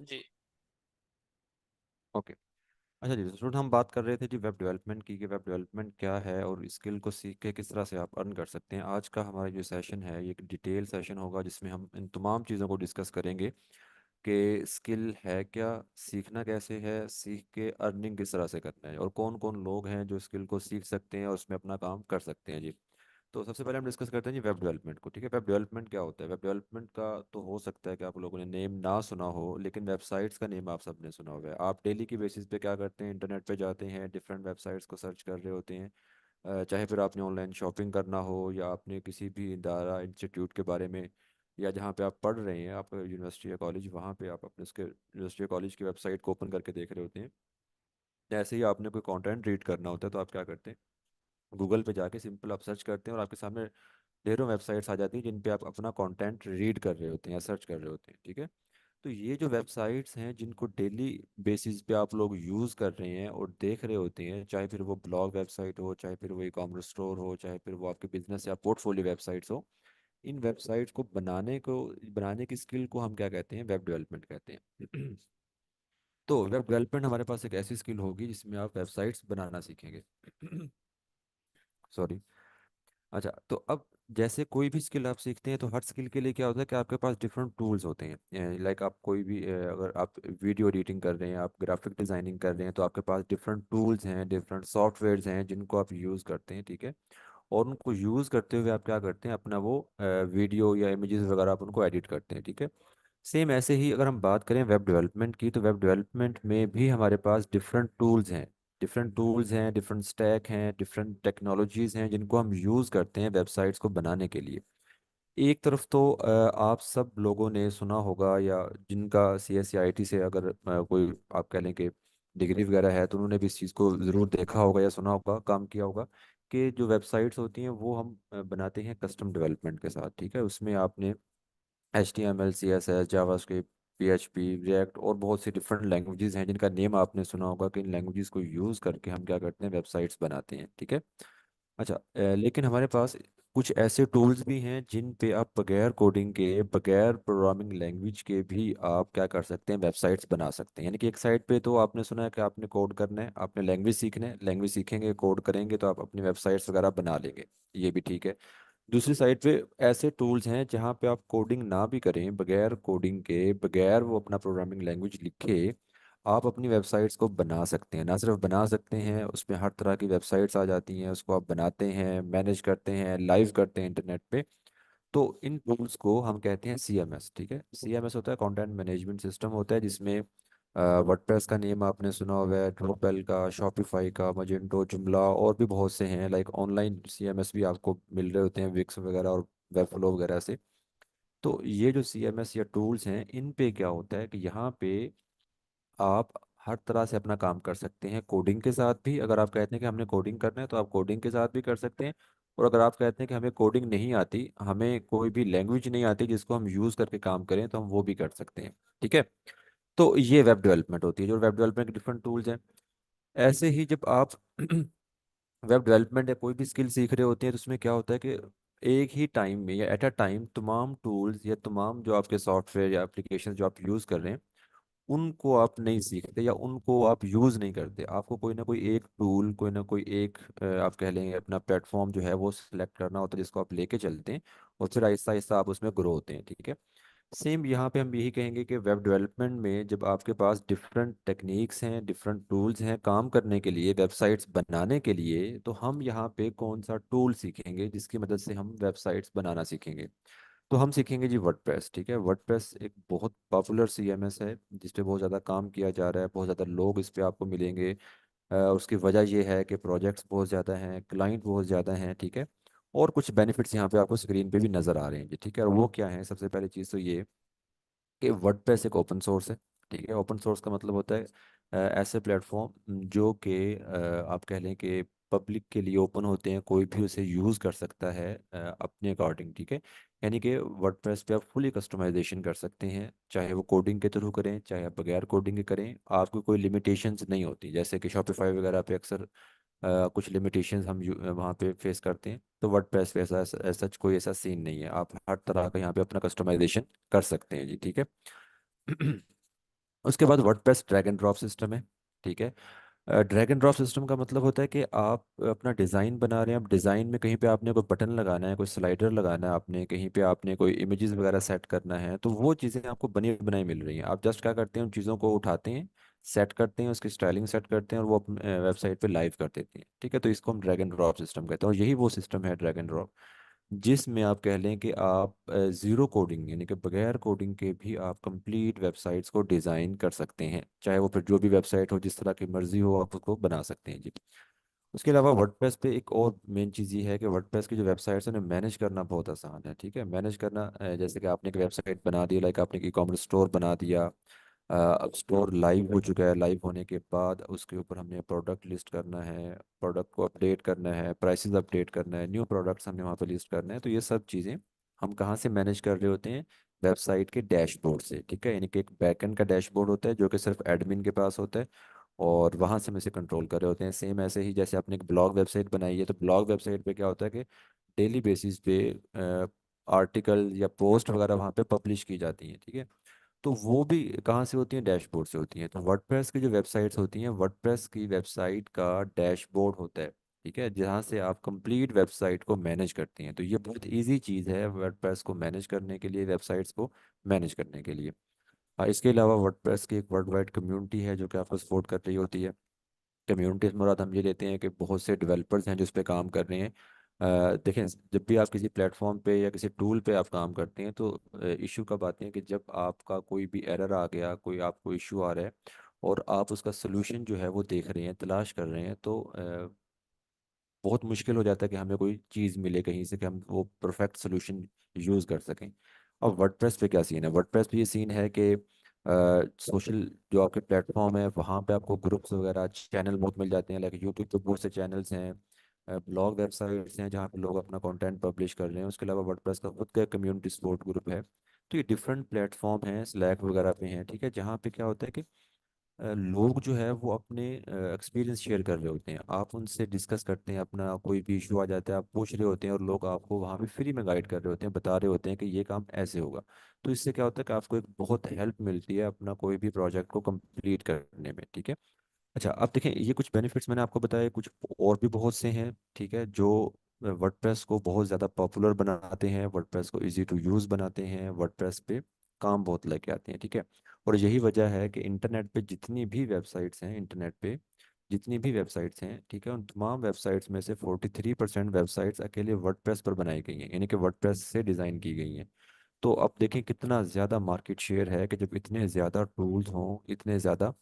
जी। Okay. अच्छा जी, student हम बात कर रहे थे जी वेब डेवलपमेंट की, कि वेब डेवलपमेंट क्या है और स्किल को सीख के किस तरह से आप अर्न कर सकते हैं। आज का हमारा जो सेशन है ये एक डिटेल सेशन होगा जिसमें हम इन तमाम चीज़ों को डिस्कस करेंगे कि स्किल है क्या, सीखना कैसे है, सीख के अर्निंग किस तरह से करना है, और कौन कौन लोग हैं जो स्किल को सीख सकते हैं और उसमें अपना काम कर सकते हैं जी। तो सबसे पहले हम डिस्कस करते हैं जी वेब डेवलपमेंट को। ठीक है, वेब डेवलपमेंट क्या होता है? वेब डेवलपमेंट का तो हो सकता है कि आप लोगों ने नेम ना सुना हो, लेकिन वेबसाइट्स का नेम आप सबने सुना हुआ है। आप डेली की बेसिस पे क्या करते हैं, इंटरनेट पे जाते हैं, डिफरेंट वेबसाइट्स को सर्च कर रहे होते हैं। चाहे फिर आपने ऑनलाइन शॉपिंग करना हो या आपने किसी भी इदारा इंस्टीट्यूट के बारे में, या जहाँ पे आप पढ़ रहे हैं, आप यूनिवर्सिटी या कॉलेज, वहाँ पे आप अपने उसके यूनिवर्सिटी या कॉलेज की वेबसाइट को ओपन करके देख रहे होते हैं। ऐसे ही आपने कोई कंटेंट रीड करना होता है तो आप क्या करते हैं, गूगल पे जाके सिंपल आप सर्च करते हैं और आपके सामने ढेरों वेबसाइट्स आ जाती हैं जिन पे आप अपना कंटेंट रीड कर रहे होते हैं या सर्च कर रहे होते हैं। ठीक है, तो ये जो वेबसाइट्स हैं जिनको डेली बेसिस पे आप लोग यूज़ कर रहे हैं और देख रहे होते हैं, चाहे फिर वो ब्लॉग वेबसाइट हो, चाहे फिर वो ई कॉमर्स स्टोर हो, चाहे फिर वो आपके बिजनेस या पोर्टफोलियो वेबसाइट्स हो, इन वेबसाइट्स को बनाने की स्किल को हम क्या कहते हैं, वेब डेवलपमेंट कहते हैं। तो वेब डेवलपमेंट हमारे पास एक ऐसी स्किल होगी जिसमें आप वेबसाइट्स बनाना सीखेंगे। सॉरी। अच्छा, तो अब जैसे कोई भी स्किल आप सीखते हैं तो हर स्किल के लिए क्या होता है कि आपके पास डिफरेंट टूल्स होते हैं। लाइक आप कोई भी अगर आप वीडियो एडिटिंग कर रहे हैं, आप ग्राफिक डिजाइनिंग कर रहे हैं, तो आपके पास डिफरेंट टूल्स हैं, डिफरेंट सॉफ्टवेयर्स हैं जिनको आप यूज़ करते हैं। ठीक है, और उनको यूज़ करते हुए आप क्या करते हैं, अपना वो वीडियो या इमेजेस वगैरह आप उनको एडिट करते हैं। ठीक है, सेम ऐसे ही अगर हम बात करें वेब डेवलपमेंट की, तो वेब डेवलपमेंट में भी हमारे पास डिफरेंट टूल्स हैं, डिफरेंट स्टैक हैं, डिफरेंट टेक्नोलॉजीज हैं जिनको हम यूज़ करते हैं वेबसाइट्स को बनाने के लिए। एक तरफ तो आप सब लोगों ने सुना होगा, या जिनका C S C I T से अगर कोई आप कह लें कि डिग्री वगैरह है, तो उन्होंने भी इस चीज़ को ज़रूर देखा होगा या सुना होगा, काम किया होगा, कि जो वेबसाइट्स होती हैं वो हम बनाते हैं कस्टम डेवलपमेंट के साथ। ठीक है, उसमें आपने H T M L, C S S, JavaScript, P H P, React और बहुत सी डिफरेंट लैंग्वेजेस हैं जिनका नेम आपने सुना होगा, कि इन लैंग्वेजेस को यूज़ करके हम क्या करते हैं, वेबसाइट्स बनाते हैं। ठीक है, अच्छा, लेकिन हमारे पास कुछ ऐसे टूल्स भी हैं जिन पे आप बगैर कोडिंग के, बगैर प्रोग्रामिंग लैंग्वेज के भी आप क्या कर सकते हैं, वेबसाइट्स बना सकते हैं। यानी कि एक साइड पे तो आपने सुना है कि आपने कोड करना है, आपने लैंग्वेज सीखना है, लैंग्वेज सीखेंगे, कोड करेंगे, तो आप अपनी वेबसाइट्स वगैरह बना लेंगे, ये भी ठीक है। दूसरी साइड पे ऐसे टूल्स हैं जहाँ पे आप कोडिंग ना भी करें, बगैर कोडिंग के, बगैर वो अपना प्रोग्रामिंग लैंग्वेज लिखे, आप अपनी वेबसाइट्स को बना सकते हैं। ना सिर्फ बना सकते हैं, उसमें हर तरह की वेबसाइट्स आ जाती हैं, उसको आप बनाते हैं, मैनेज करते हैं, लाइव करते हैं इंटरनेट पे। तो इन टूल्स को हम कहते हैं सी एम एस। ठीक है, सी एम एस होता है कंटेंट मैनेजमेंट सिस्टम, होता है जिसमें वर्डप्रेस का नेम आपने सुना हुआ है, ड्रॉपल का, शॉपिफाई का, मजेंटो, जुमला और भी बहुत से हैं। Like online C M S भी आपको मिल रहे होते हैं, विक्स वगैरह और वेबफ्लो वगैरह से। तो ये जो सी एम एस या टूल्स हैं, इन पे क्या होता है कि यहाँ पे आप हर तरह से अपना काम कर सकते हैं, कोडिंग के साथ भी। अगर आप कहते हैं कि हमने कोडिंग करना है तो आप कोडिंग के साथ भी कर सकते हैं, और अगर आप कहते हैं कि हमें कोडिंग नहीं आती, हमें कोई भी लैंग्वेज नहीं आती जिसको हम यूज़ करके काम करें, तो हम वो भी कर सकते हैं। ठीक है, तो ये वेब डेवलपमेंट होती है, जो वेब डेवलपमेंट के डिफरेंट टूल्स हैं। ऐसे ही जब आप वेब डेवलपमेंट या कोई भी स्किल सीख रहे होते हैं, तो उसमें क्या होता है कि एक ही टाइम में या एट अ टाइम तमाम टूल्स या तमाम जो आपके सॉफ्टवेयर या एप्लीकेशन जो आप यूज़ कर रहे हैं, उनको आप नहीं सीखते या उनको आप यूज़ नहीं करते। आपको कोई ना कोई एक टूल, कोई ना कोई एक आप कह लेंगे अपना प्लेटफॉर्म जो है वो सिलेक्ट करना होता है, जिसको आप लेके चलते हैं, और फिर आहिस्ता आहिस्ता आप उसमें ग्रो होते हैं। ठीक है, सेम यहाँ पे हम यही कहेंगे कि वेब डेवलपमेंट में जब आपके पास डिफरेंट टेक्निक्स हैं, डिफरेंट टूल्स हैं काम करने के लिए, वेबसाइट्स बनाने के लिए, तो हम यहाँ पे कौन सा टूल सीखेंगे जिसकी मदद से हम वेबसाइट्स बनाना सीखेंगे। तो हम सीखेंगे जी वर्डप्रेस। ठीक है, वर्डप्रेस एक बहुत पॉपुलर सीएमएस है जिस पे बहुत ज़्यादा काम किया जा रहा है, बहुत ज़्यादा लोग इस पे आपको मिलेंगे। उसकी वजह ये है कि प्रोजेक्ट्स बहुत ज़्यादा हैं, क्लाइंट बहुत ज़्यादा हैं। ठीक है, और कुछ बेनिफिट्स यहाँ पे आपको स्क्रीन पे भी नज़र आ रहे हैं जी। ठीक है, और वो क्या है, सबसे पहली चीज़ तो ये कि वर्डप्रेस एक ओपन सोर्स है। ठीक है, ओपन सोर्स का मतलब होता है ऐसे प्लेटफॉर्म जो कि आप कह लें कि पब्लिक के लिए ओपन होते हैं, कोई भी उसे यूज़ कर सकता है अपने अकॉर्डिंग। ठीक है, यानी कि वर्डप्रेस पे आप फुली कस्टमाइजेशन कर सकते हैं, चाहे वो कोडिंग के थ्रू करें, चाहे आप बगैर कोडिंग के करें, आपको कोई लिमिटेशंस नहीं होती। जैसे कि शॉपिफाई वगैरह पे अक्सर कुछ लिमिटेशंस हम वहाँ पे फेस करते हैं, तो वर्डप्रेस पे ऐसा सच कोई ऐसा सीन नहीं है, आप हर तरह का यहाँ पे अपना कस्टमाइजेशन कर सकते हैं जी। ठीक है, उसके बाद WordPress drag and drop system है। ठीक है। ड्रैग एंड ड्रॉप सिस्टम का मतलब होता है कि आप अपना डिज़ाइन बना रहे हैं, अब डिज़ाइन में कहीं पे आपने कोई बटन लगाना है, कोई स्लाइडर लगाना है, आपने कहीं पे आपने कोई इमेजेस वगैरह सेट करना है, तो वो चीज़ें आपको बनी बनाई मिल रही हैं। आप जस्ट क्या करते हैं, उन चीज़ों को उठाते हैं, सेट करते हैं, उसकी स्टाइलिंग सेट करते हैं और वो अपने वेबसाइट पे लाइव कर देते हैं। ठीक है, तो इसको हम ड्रैग एंड ड्रॉप सिस्टम कहते हैं और यही वो सिस्टम है ड्रैग एंड ड्रॉप, जिसमें आप कह लें कि आप ज़ीरो कोडिंग यानी कि बगैर कोडिंग के भी आप कंप्लीट वेबसाइट्स को डिज़ाइन कर सकते हैं, चाहे वो फिर जो भी वेबसाइट हो, जिस तरह की मर्ज़ी हो, आप उसको बना सकते हैं जी। उसके अलावा वर्डप्रेस पे एक और मेन चीज़ ये है कि वर्डप्रेस की जो वेबसाइट्स हैं उन्हें मैनेज करना बहुत आसान है। ठीक है, मैनेज करना जैसे कि आपने एक वेबसाइट बना दी, लाइक आपने ई कॉमर्स स्टोर बना दिया। अब स्टोर लाइव हो चुका है, लाइव होने के बाद उसके ऊपर हमने प्रोडक्ट लिस्ट करना है, प्रोडक्ट को अपडेट करना है, प्राइसेस अपडेट करना है, न्यू प्रोडक्ट्स हमने वहाँ पे लिस्ट करना है, तो ये सब चीज़ें हम कहाँ से मैनेज कर रहे होते हैं? वेबसाइट के डैशबोर्ड से। ठीक है, यानी कि एक बैकएंड का डैशबोर्ड होता है जो कि सिर्फ एडमिन के पास होता है और वहाँ से हम इसे कंट्रोल कर रहे होते हैं। सेम ऐसे ही जैसे आपने एक ब्लॉग वेबसाइट बनाई है, तो ब्लॉग वेबसाइट पे क्या होता है कि डेली बेसिस पे आर्टिकल या पोस्ट वगैरह वहाँ पे पब्लिश की जाती हैं। ठीक है, तो वो भी कहाँ से होती हैं? डैशबोर्ड से होती हैं। तो वर्डप्रेस की जो वेबसाइट्स होती हैं, वर्डप्रेस की वेबसाइट का डैशबोर्ड होता है। ठीक है, जहाँ से आप कंप्लीट वेबसाइट को मैनेज करते हैं। तो ये बहुत इजी चीज़ है वर्डप्रेस को मैनेज करने के लिए, वेबसाइट्स को मैनेज करने के लिए। इसके अलावा वर्डप्रेस की एक वर्ल्ड वाइड कम्युनिटी है जो कि आपको सपोर्ट कर रही होती है। कम्युनिटी से मुराद हम ये लेते हैं कि बहुत से डेवलपर्स हैं जो इस पे काम कर रहे हैं। देखें, जब भी आप किसी प्लेटफॉर्म पे या किसी टूल पे आप काम करते हैं तो इशू कब आते हैं कि जब आपका कोई भी एरर आ गया, कोई आपको इशू आ रहा है और आप उसका सोल्यूशन जो है वो देख रहे हैं, तलाश कर रहे हैं, तो बहुत मुश्किल हो जाता है कि हमें कोई चीज़ मिले कहीं से कि हम वो परफेक्ट सोल्यूशन यूज़ कर सकें। अब वर्डप्रेस पे क्या सीन है? वर्डप्रेस पे ये सीन है कि सोशल जो आपके प्लेटफॉर्म है वहाँ पे आपको ग्रुप्स वगैरह चैनल बहुत मिल जाते हैं, लाइक यूट्यूब पे बहुत से चैनल्स हैं, ब्लॉग वेबसाइट्स हैं जहाँ पे लोग अपना कंटेंट पब्लिश कर रहे हैं। उसके अलावा वर्डप्रेस का खुद का कम्युनिटी सपोर्ट ग्रुप है। तो ये डिफरेंट प्लेटफॉर्म हैं, स्लैक वगैरह पे हैं। ठीक है, जहाँ पे क्या होता है कि लोग जो है वो अपने एक्सपीरियंस शेयर कर रहे होते हैं, आप उनसे डिस्कस करते हैं, अपना कोई भी इशू आ जाता है आप पूछ रहे होते हैं और लोग आपको वहाँ पे फ्री में गाइड कर रहे होते हैं, बता रहे होते हैं कि ये काम ऐसे होगा। तो इससे क्या होता है कि आपको एक बहुत हेल्प मिलती है अपना कोई भी प्रोजेक्ट को कंप्लीट करने में। ठीक है। अच्छा, अब देखें, ये कुछ बेनिफिट्स मैंने आपको बताए, कुछ और भी बहुत से हैं। ठीक है, जो वर्डप्रेस को बहुत ज़्यादा पॉपुलर बनाते हैं, वर्डप्रेस को इजी टू यूज़ बनाते हैं, वर्डप्रेस पे काम बहुत लेके आते हैं। ठीक है, और यही वजह है कि इंटरनेट पे जितनी भी वेबसाइट्स हैं, इंटरनेट पे जितनी भी वेबसाइट्स हैं, ठीक है, उन तमाम वेबसाइट्स में से 43% वेबसाइट्स अकेले वर्डप्रेस पर बनाई गई हैं, यानी कि वर्डप्रेस से डिज़ाइन की गई हैं। तो अब देखें कितना ज़्यादा मार्केट शेयर है कि जब इतने ज़्यादा टूल्स हों, इतने ज़्यादा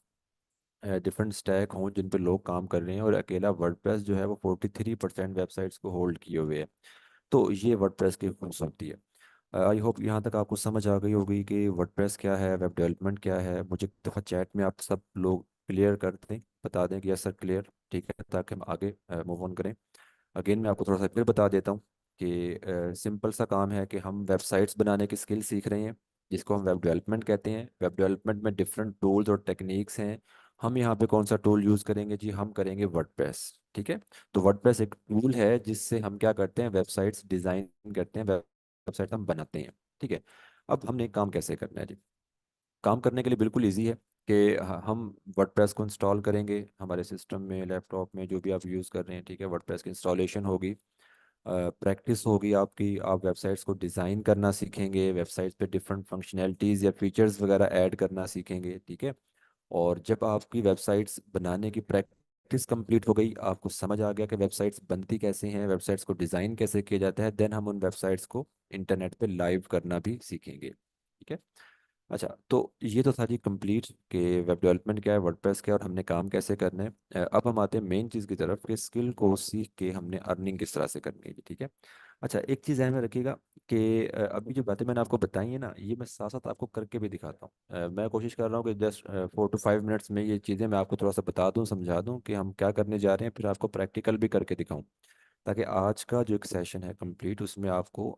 डिफरेंट स्टैक हों जिन पे लोग काम कर रहे हैं, और अकेला वर्डप्रेस जो है वो 43% वेबसाइट्स को होल्ड किए हुए है। तो ये वर्डप्रेस की खूबसूरती है। आई होप यहाँ तक आपको समझ आ गई होगी कि वर्डप्रेस क्या है, वेब डेवलपमेंट क्या है। मुझे एक दफ़ा चैट में आप सब लोग क्लियर कर दें, बता दें कि यस सर क्लियर, ठीक है, ताकि हम आगे मूव ऑन करें। अगेन मैं आपको थोड़ा सा फिर बता देता हूँ कि सिंपल सा काम है कि हम वेबसाइट्स बनाने की स्किल सीख रहे हैं, जिसको हम वेब डेवलपमेंट कहते हैं। वेब डेवलपमेंट में डिफरेंट टूल्स और टेक्निक्स हैं। हम यहाँ पे कौन सा टूल यूज़ करेंगे जी? हम करेंगे वर्डप्रेस। ठीक है, तो वर्डप्रेस एक टूल है जिससे हम क्या करते हैं? वेबसाइट्स डिज़ाइन करते हैं, वेबसाइट हम बनाते हैं। ठीक है, अब हमने काम कैसे करना है जी? काम करने के लिए बिल्कुल इजी है कि हम वर्डप्रेस को इंस्टॉल करेंगे हमारे सिस्टम में, लैपटॉप में, जो भी आप यूज़ कर रहे हैं। ठीक है, वर्डप्रेस की इंस्टॉलेशन होगी, प्रैक्टिस होगी आपकी, आप वेबसाइट्स को डिज़ाइन करना सीखेंगे, वेबसाइट्स पे डिफरेंट फंक्शनैलिटीज़ या फीचर्स वगैरह ऐड करना सीखेंगे। ठीक है, और जब आपकी वेबसाइट्स बनाने की प्रैक्टिस कंप्लीट हो गई, आपको समझ आ गया कि वेबसाइट्स बनती कैसे हैं, वेबसाइट्स को डिज़ाइन कैसे किया जाता है, देन हम उन वेबसाइट्स को इंटरनेट पे लाइव करना भी सीखेंगे। ठीक है। अच्छा, तो ये तो था जी कंप्लीट कि वेब डेवलपमेंट क्या है, वर्डप्रेस क्या है और हमने काम कैसे करना है। अब हम आते हैं मेन चीज़ की तरफ कि स्किल को सीख के हमने अर्निंग किस तरह से करनी है जी। ठीक है। अच्छा, एक चीज़ ध्यान में रखिएगा कि अभी जो बातें मैंने आपको बताई है ना, ये मैं साथ साथ आपको करके भी दिखाता हूँ। मैं कोशिश कर रहा हूँ कि जस्ट 4 to 5 मिनट्स में ये चीज़ें मैं आपको थोड़ा सा बता दूँ, समझा दूँ कि हम क्या करने जा रहे हैं, फिर आपको प्रैक्टिकल भी करके दिखाऊँ, ताकि आज का जो एक सेशन है कंप्लीट, उसमें आपको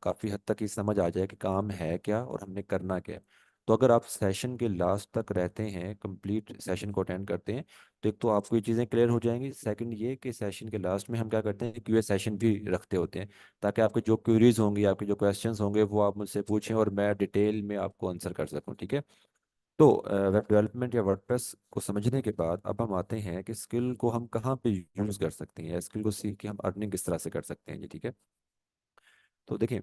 काफ़ी हद तक ये समझ आ जाए कि काम है क्या और हमने करना क्या है। तो अगर आप सेशन के लास्ट तक रहते हैं, कंप्लीट सेशन को अटेंड करते हैं, तो एक तो आपको ये चीज़ें क्लियर हो जाएंगी। सेकंड ये कि सेशन के लास्ट में हम क्या करते हैं, क्यूए सेशन भी रखते होते हैं, ताकि आपके जो क्वेरीज होंगी, आपके जो क्वेश्चंस होंगे, वो आप मुझसे पूछें और मैं डिटेल में आपको आंसर कर सकूं। ठीक है। तो वेब डेवलपमेंट या वर्डप्रेस को समझने के बाद अब हम आते हैं कि स्किल को हम कहाँ पे यूज़ कर सकते हैं, या स्किल को सीख के हम अर्निंग किस तरह से कर सकते हैं जी, ठीक है। तो देखिए,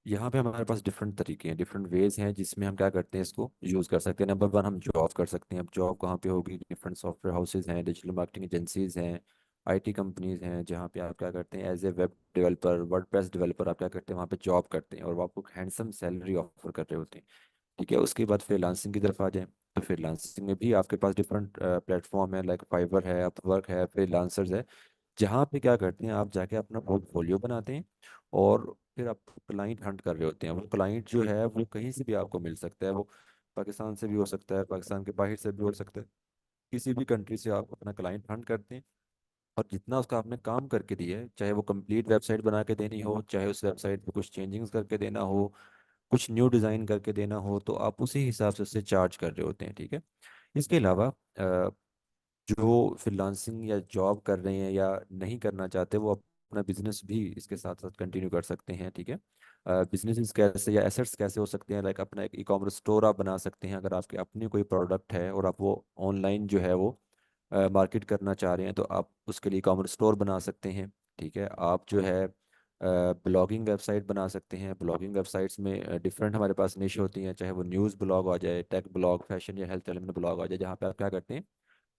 यहाँ पे हमारे पास डिफरेंट तरीके हैं, डिफरेंट वेज हैं जिसमें हम क्या करते हैं, इसको यूज़ कर सकते हैं। नंबर वन, हम जॉब कर सकते हैं। अब जॉब कहाँ पे होगी? डिफरेंट सॉफ्टवेयर हाउसेज हैं, डिजिटल मार्केटिंग एजेंसीज हैं, आईटी कंपनीज हैं, जहाँ पे आप क्या करते हैं, as a web developer, WordPress developer, आप क्या करते हैं, वहाँ पे जॉब करते हैं और वो आपको हैंडसम सैलरी ऑफर कर रहे होते हैं। ठीक है, उसके बाद फ्रीलांसिंग की तरफ आ जाए, तो फ्रीलांसिंग में भी आपके पास डिफरेंट प्लेटफॉर्म है, लाइक फाइवर है, अपवर्क है, फ्रीलांसर्स है, जहाँ पे क्या करते हैं, आप जाके अपना पोर्टफोलियो बनाते हैं और फिर आप क्लाइंट हंट कर रहे होते हैं। वो क्लाइंट जो है वो कहीं से भी आपको मिल सकता है, वो पाकिस्तान से भी हो सकता है, पाकिस्तान के बाहर से भी हो सकता है, किसी भी कंट्री से आप अपना क्लाइंट हंट करते हैं। और जितना उसका आपने काम करके दिया है, चाहे वो कंप्लीट वेबसाइट बना के देनी हो, चाहे उस वेबसाइट पे कुछ चेंजिंग्स करके देना हो, कुछ न्यू डिज़ाइन करके देना हो, तो आप उसी हिसाब से उससे चार्ज कर रहे होते हैं। ठीक है। इसके अलावा जो फ्रीलांसिंग या जॉब कर रहे हैं या नहीं करना चाहते, वो अपना बिजनेस भी इसके साथ साथ कंटिन्यू कर सकते हैं। ठीक है। बिजनेस कैसे या एसेट्स कैसे हो सकते हैं, लाइक अपना एक ई कॉमर्स स्टोर आप बना सकते हैं। अगर आपके अपनी कोई प्रोडक्ट है और आप वो ऑनलाइन जो है वो मार्केट करना चाह रहे हैं, तो आप उसके लिए ई कॉमर्स स्टोर बना सकते हैं। ठीक है। आप जो है ब्लॉगिंग वेबसाइट बना सकते हैं। ब्लॉगिंग वेबसाइट्स में डिफरेंट हमारे पास निश होती हैं, चाहे वो न्यूज़ ब्लॉग आ जाए, टेक ब्लॉग, फैशन या हेल्थ एलिमेंट ब्लॉग आ जाए, जहाँ पे आप क्या करते हैं,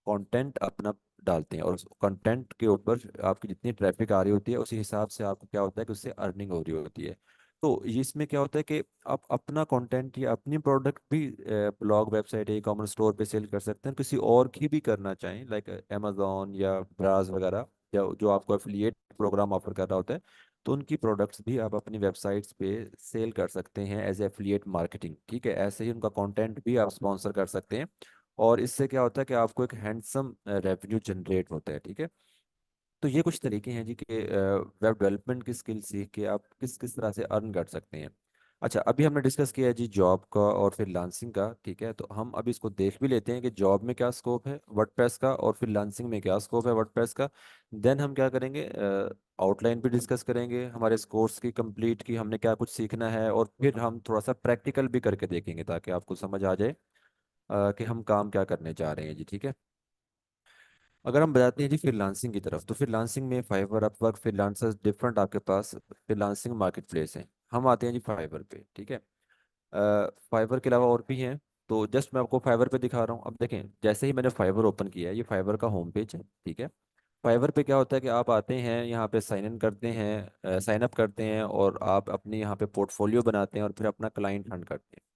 कंटेंट अपना डालते हैं और उस कंटेंट के ऊपर आपकी जितनी ट्रैफिक आ रही होती है उसी हिसाब से आपको क्या होता है कि उससे अर्निंग हो रही होती है। तो ये इसमें क्या होता है कि आप अपना कंटेंट या अपनी प्रोडक्ट भी ब्लॉग, वेबसाइट या ई कॉमर्स स्टोर पे सेल कर सकते हैं। किसी और की भी करना चाहें, लाइक अमेजोन या ब्राज वगैरह, या जो आपको एफिलिएट प्रोग्राम ऑफर कर रहा होता है, तो उनकी प्रोडक्ट्स भी आप अपनी वेबसाइट्स पे सेल कर सकते हैं एज एफिलिएट मार्केटिंग। ठीक है। ऐसे ही उनका कंटेंट भी आप स्पॉन्सर कर सकते हैं और इससे क्या होता है कि आपको एक हैंडसम रेवेन्यू जनरेट होता है। ठीक है। तो ये कुछ तरीके हैं जी कि वेब डेवलपमेंट की स्किल सीख के आप किस किस तरह से अर्न कर सकते हैं। अच्छा, अभी हमने डिस्कस किया है जी जॉब का और फ्रीलांसिंग का। ठीक है, तो हम अभी इसको देख भी लेते हैं कि जॉब में क्या स्कोप है वर्डप्रेस का और फ्रीलांसिंग में क्या स्कोप है वर्डप्रेस का। देन हम क्या करेंगे, आउटलाइन भी डिस्कस करेंगे हमारे इस कोर्स की कंप्लीट की, हमने क्या कुछ सीखना है, और फिर हम थोड़ा सा प्रैक्टिकल भी करके देखेंगे ताकि आपको समझ आ जाए कि हम काम क्या करने जा रहे हैं जी। ठीक है। अगर हम बताते हैं जी फ्रीलांसिंग की तरफ, तो फ्रीलांसिंग में फाइवर, अपवर्क, फ्रीलांसर्स, डिफरेंट आपके पास फ्रीलांसिंग मार्केट प्लेस है। हम आते हैं जी फाइवर पे। ठीक है। फाइवर के अलावा और भी हैं, तो जस्ट मैं आपको फाइवर पे दिखा रहा हूँ। अब देखें, जैसे ही मैंने फाइवर ओपन किया है, ये फाइवर का होम पेज है। ठीक है। फाइवर पे क्या होता है कि आप आते हैं, यहाँ पे साइन इन करते हैं, साइन अप करते हैं, और आप अपने यहाँ पे पोर्टफोलियो बनाते हैं और फिर अपना क्लाइंट हंट करते हैं।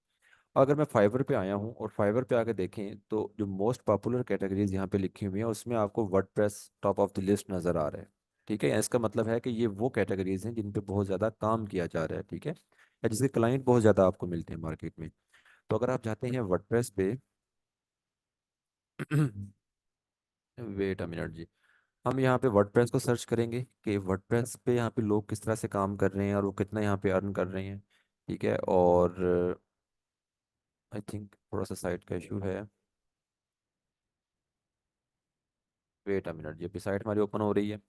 अगर मैं फाइवर पे आया हूँ और फाइवर पे आके देखें, तो जो मोस्ट पॉपुलर कैटेगरीज यहाँ पे लिखी हुई हैं उसमें आपको WordPress top of the list नज़र आ रहा है। ठीक है। इसका मतलब है कि ये वो कैटेगरीज हैं जिन पे बहुत ज़्यादा काम किया जा रहा है। ठीक है, या जिसके क्लाइंट बहुत ज़्यादा आपको मिलते हैं मार्केट में। तो अगर आप जाते हैं वर्डप्रेस पे वेट अ मिनट जी, हम यहाँ पे वर्डप्रेस को सर्च करेंगे कि वर्डप्रेस पे यहाँ पे लोग किस तरह से काम कर रहे हैं और वो कितना यहाँ पे अर्न कर रहे हैं। ठीक है। और आई थिंक थोड़ा सा साइट का इशू है। वेट अ मिनट जी, अभी साइट हमारी ओपन हो रही है।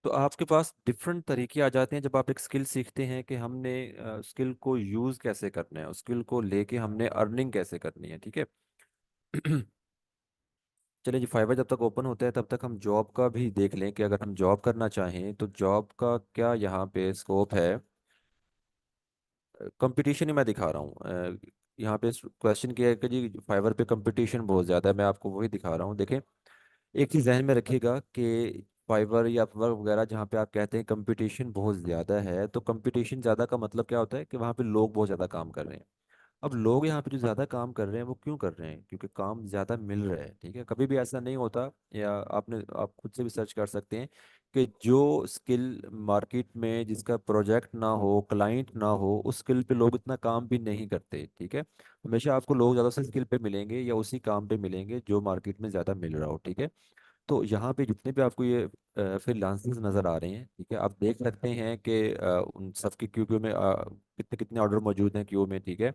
तो आपके पास डिफरेंट तरीके आ जाते हैं जब आप एक स्किल सीखते हैं कि हमने स्किल को यूज़ कैसे करना है, उस स्किल को लेके हमने अर्निंग कैसे करनी है। ठीक है। चलिए जी, फाइवर जब तक ओपन होता है तब तक हम जॉब का भी देख लें कि अगर हम जॉब करना चाहें तो जॉब का क्या यहाँ पे स्कोप है। कंपटीशन ही मैं दिखा रहा हूँ। यहाँ पे क्वेश्चन किया है कि जी फाइवर पे कंपटीशन बहुत ज़्यादा है, मैं आपको वही दिखा रहा हूँ। देखें, एक चीज़ जहन में रखिएगा कि फाइवर या अपवर्क वगैरह जहाँ पे आप कहते हैं कंपटीशन बहुत ज़्यादा है, तो कंपटीशन ज़्यादा का मतलब क्या होता है कि वहाँ पे लोग बहुत ज़्यादा काम कर रहे हैं। अब लोग यहाँ पे जो ज़्यादा काम कर रहे हैं वो क्यों कर रहे हैं? क्योंकि काम ज़्यादा मिल रहा है। ठीक है। कभी भी ऐसा नहीं होता, या आप खुद से भी सर्च कर सकते हैं कि जो स्किल मार्केट में जिसका प्रोजेक्ट ना हो, क्लाइंट ना हो, उस स्किल पे लोग इतना काम भी नहीं करते। ठीक है। हमेशा आपको लोग ज़्यादा से स्किल पे मिलेंगे या उसी काम पे मिलेंगे जो मार्केट में ज़्यादा मिल रहा हो। ठीक है। तो यहाँ पे जितने भी आपको ये फ्रीलांसर्स नज़र आ रहे हैं, ठीक है, आप देख सकते हैं कि उन सबके क्यू में कितने कितने ऑर्डर मौजूद हैं क्यू में। ठीक है।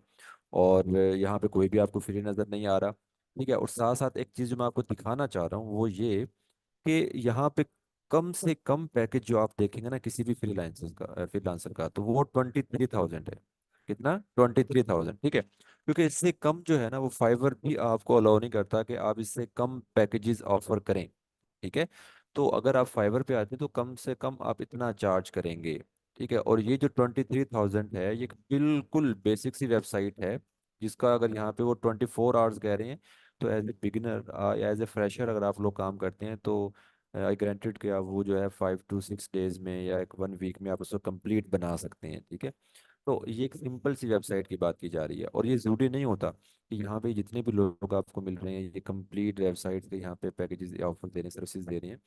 और यहाँ पे कोई भी आपको फ्री नज़र नहीं आ रहा। ठीक है। और साथ साथ एक चीज़ जो मैं आपको दिखाना चाह रहा हूँ वो ये कि यहाँ पे कम से कम पैकेज जो आप देखेंगे ना किसी भी फ्रीलांसर का तो वो 23,000 है। कितना? 23,000, ठीक है। क्योंकि इससे कम जो है ना वो फाइवर भी आपको अलाउ नहीं करता कि आप इससे कम पैकेजेस ऑफर करें, ठीक है। तो अगर आप फाइवर पे आते हैं तो कम से कम आप इतना चार्ज करेंगे, ठीक है। और ये जो 23,000 है ये एक बिल्कुल बेसिक सी वेबसाइट है, जिसका अगर यहाँ पे वो 24 आवर्स कह रहे हैं, तो एज ए बिगिनर या एज ए फ्रेशर अगर आप लोग काम करते हैं तो आई ग्रांटेड कि आप वो जो है 5 to 6 डेज में या एक 1 वीक में आप उसको कंप्लीट बना सकते हैं, ठीक है। तो ये एक सिंपल सी वेबसाइट की बात की जा रही है, और ये ज़रूरी नहीं होता कि यहाँ पे जितने भी लोग आपको मिल रहे हैं ये कंप्लीट वेबसाइट के यहाँ पे पैकेजेस या ऑफर दे रहे हैं, सर्विसेज दे रहे हैं।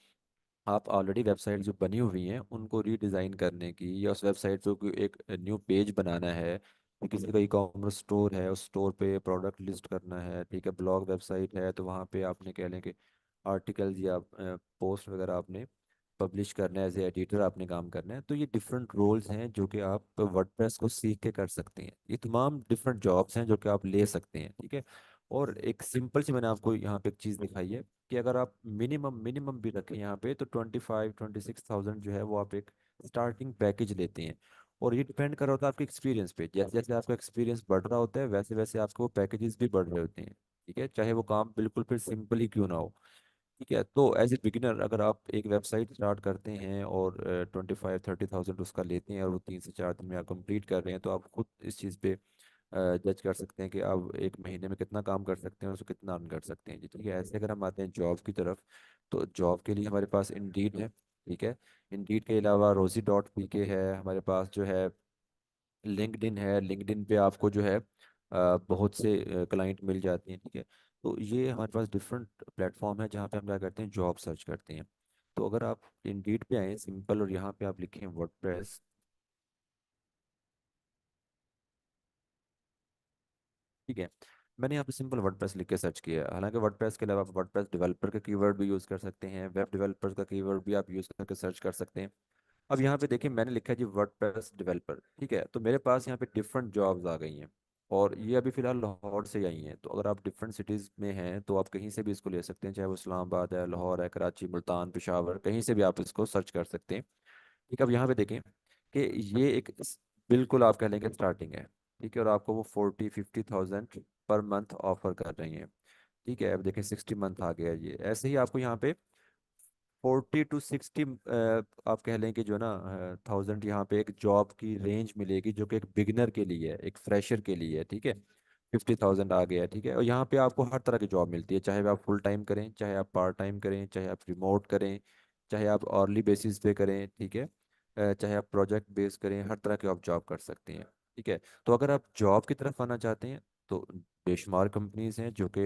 आप ऑलरेडी वेबसाइट जो बनी हुई हैं उनको रीडिज़ाइन करने की, या उस वेबसाइट पे कोई एक न्यू पेज बनाना है, या किसी का ई कॉमर्स स्टोर है उस स्टोर पे प्रोडक्ट लिस्ट करना है, ठीक है। ब्लॉग वेबसाइट है तो वहाँ पे आपने कह लें कि आर्टिकल्स या पोस्ट वगैरह आपने पब्लिश करना है, एज ए एडिटर आपने काम करना है। तो ये डिफरेंट रोल्स हैं जो कि आप वर्डप्रेस को सीख के कर सकते हैं। ये तमाम डिफरेंट जॉब्स हैं जो कि आप ले सकते हैं, ठीक है। और एक सिंपल सी मैंने आपको यहाँ पे एक चीज़ दिखाई है कि अगर आप मिनिमम मिनिमम भी रखें यहाँ पे तो 25-26,000 जो है वो आप एक स्टार्टिंग पैकेज लेते हैं। और ये डिपेंड कर रहा होता है आपके एक्सपीरियंस पे, जैसे जैसे आपका एक्सपीरियंस बढ़ रहा होता है वैसे वैसे आपको पैकेजेस भी बढ़ रहे होते हैं, ठीक है। चाहे वो काम बिल्कुल फिर सिंपल ही क्यों ना हो, ठीक है। तो एज ए बिगिनर अगर आप एक वेबसाइट स्टार्ट करते हैं और 25-30,000 उसका लेते हैं और वो 3 से 4 दिन में आप कंप्लीट कर रहे हैं, तो आप खुद इस चीज़ पे जज कर सकते हैं कि आप एक महीने में कितना काम कर सकते हैं और उसको कितना अर्न कर सकते हैं जी, ठीक है। ऐसे अगर हम आते हैं जॉब की तरफ, तो जॉब के लिए हमारे पास इंडीड है, ठीक है। इंडीड के अलावा rosie.pk है हमारे पास जो है। लिंक्डइन है, लिंक्डइन पे आपको जो है बहुत से क्लाइंट मिल जाते हैं, ठीक है। तो ये हमारे पास डिफरेंट प्लेटफॉर्म है जहाँ पे हम क्या करते हैं, जॉब सर्च करते हैं। तो अगर आप इंडीड पे आए सिंपल और यहाँ पे आप लिखें वर्डप्रेस, ठीक है। मैंने यहाँ पे सिंपल वर्डप्रेस लिख के सर्च किया है। हालांकि वर्डप्रेस के अलावा आप वर्डप्रेस डेवलपर का कीवर्ड भी यूज़ कर सकते हैं, वेब डेवलपर का कीवर्ड भी आप यूज़ करके सर्च कर सकते हैं। अब यहाँ पे देखिए मैंने लिखा है जी वर्डप्रेस डेवलपर, ठीक है। तो मेरे पास यहाँ पे डिफरेंट जॉब्स आ गई हैं, और ये अभी फिलहाल लाहौर से आई हैं। तो अगर आप डिफरेंट सिटीज़ में हैं तो आप कहीं से भी इसको ले सकते हैं, चाहे वो इस्लामाबाद है, लाहौर है, कराची, मुल्तान, पेशावर, कहीं से भी आप इसको सर्च कर सकते हैं, ठीक है। अब यहाँ पे देखें कि ये एक बिल्कुल आप कह लेंगे स्टार्टिंग है, ठीक है। और आपको वो 40-50,000 पर मंथ ऑफर कर रही हैं, ठीक है। अब देखें 60 मंथ आ गया, ये ऐसे ही आपको यहाँ पे 40 to 60 आप कह लें कि जो ना 1000 यहाँ पे एक जॉब की रेंज मिलेगी जो कि एक बिगिनर के लिए है, एक फ्रेशर के लिए है, ठीक है। 50,000 आ गया है, ठीक है। और यहाँ पे आपको हर तरह की जॉब मिलती है, चाहे आप फुल टाइम करें, चाहे आप पार्ट टाइम करें, चाहे आप रिमोट करें, चाहे आप अर्ली बेसिस पे करें, ठीक है। चाहे आप प्रोजेक्ट बेस करें, हर तरह की आप जॉब कर सकते हैं, ठीक है। तो अगर आप जॉब की तरफ आना चाहते हैं तो बेशुमार कंपनीज हैं जो कि